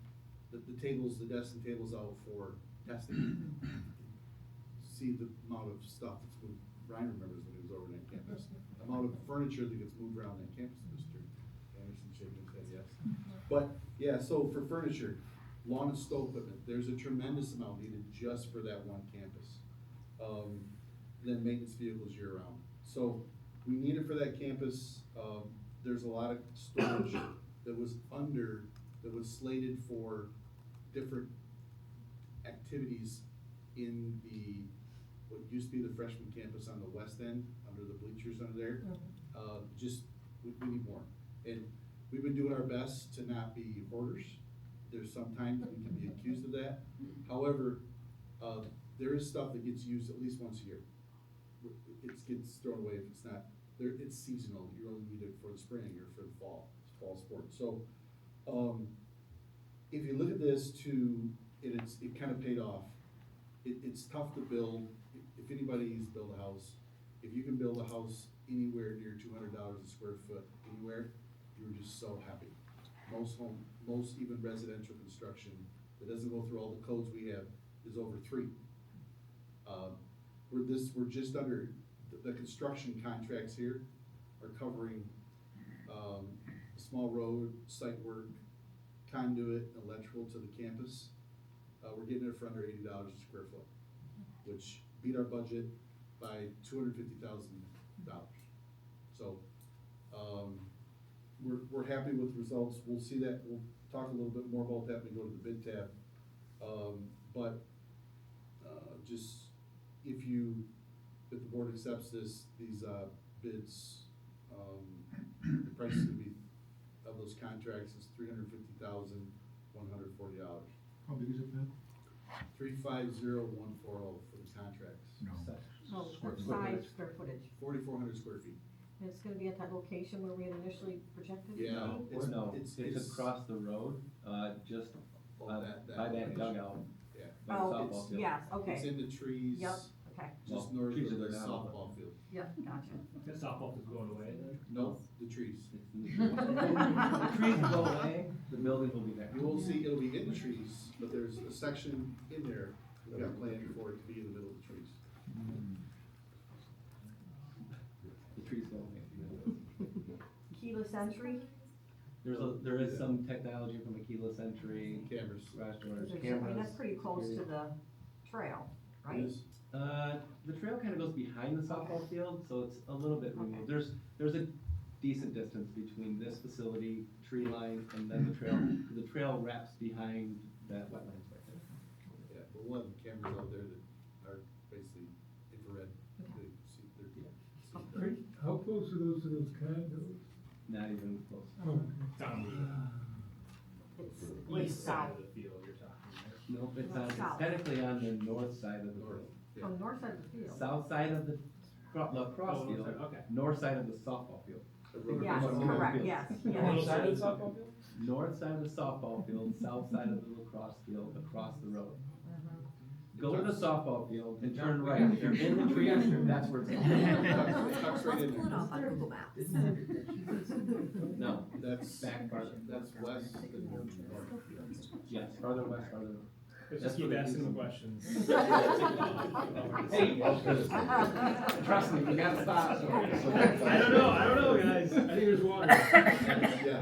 the tables, the desks and tables out for testing. See the amount of stuff that's moved. Ryan remembers when he was over that campus. The amount of furniture that gets moved around that campus, Mr. Anderson shaking his head, yes. But, yeah, so for furniture, lawn and stove equipment, there's a tremendous amount needed just for that one campus. Then maintenance vehicles year round. So we need it for that campus. There's a lot of storage that was slated for different activities in what used to be the freshman campus on the west end, under the bleachers under there. We need more. And we've been doing our best to not be hoarders. There's sometimes we can be accused of that. However, there is stuff that gets used at least once a year. It gets thrown away if it's not, it's seasonal. You only need it for the spring or for the fall sports. So, if you look at this it kind of paid off. It's tough to build. If anybody's built a house, if you can build a house anywhere near $200 a square foot, anywhere, you're just so happy. Most even residential construction that doesn't go through all the codes we have is over 3. We're just under, the construction contracts here are covering, small road, site work, conduit, electrical to the campus. We're getting it for under $80 a square foot, which beat our budget by $250,000. So, we're happy with the results. We'll see that, we'll talk a little bit more about that when we go to the bid tab. But just, if the board accepts these bids, the price is gonna be, of those contracts, is $350,140. How big is it, Ben? 350,140 for the contracts. No. Oh, Square that's footage. 5 square footage. 4,400 square feet. And it's gonna be at that location where we had initially projected? it to Yeah. be? No, It's it's across the road, just Oh, by that location. dugout. Yeah. by the Oh, softball field. yes, It's okay. in the trees. Yep. Okay, just Well, north trees of are the there now, softball field. yep, gotcha. That softball is going away then? No, the trees. The trees will go away, the building will be there. You won't see, it'll be in the trees, but there's a section in there we got planned for it to be in the middle of the trees. The trees go away. Keyless entry, There is some technology from a keyless entry, Cameras. garage doors, I mean, cameras. that's pretty close to the trail, right? It is. The trail kind of goes behind the softball field, so it's a little bit removed. There's a decent distance between this facility, tree line, and then the trail. The trail wraps behind that wetlands right there. Yeah, but we'll have cameras out there that are basically infrared. They see, they're, How close are those to those condos? Not even close. Oh, Down It's the east side of the field you're talking, right? Nope, it's South. technically on the north side of the North. field. Yeah. on north side of the field. South side of the lacrosse Oh, field, okay. north side of the softball field. The road Yes, goes on. correct, yes, yes. North side of the softball field? North side of the softball field, south side of the lacrosse field, across the road. Go to the softball field and turn right. If you're in the trees, that's where it's at. Tucks right in there. on Google Maps. No, That's, back farther. that's west and north. Yes, farther west, farther north. Let's That's just keep what it asking is. them questions. Hey, trust me, you gotta stop. I don't know, guys. I think there's water. Yeah.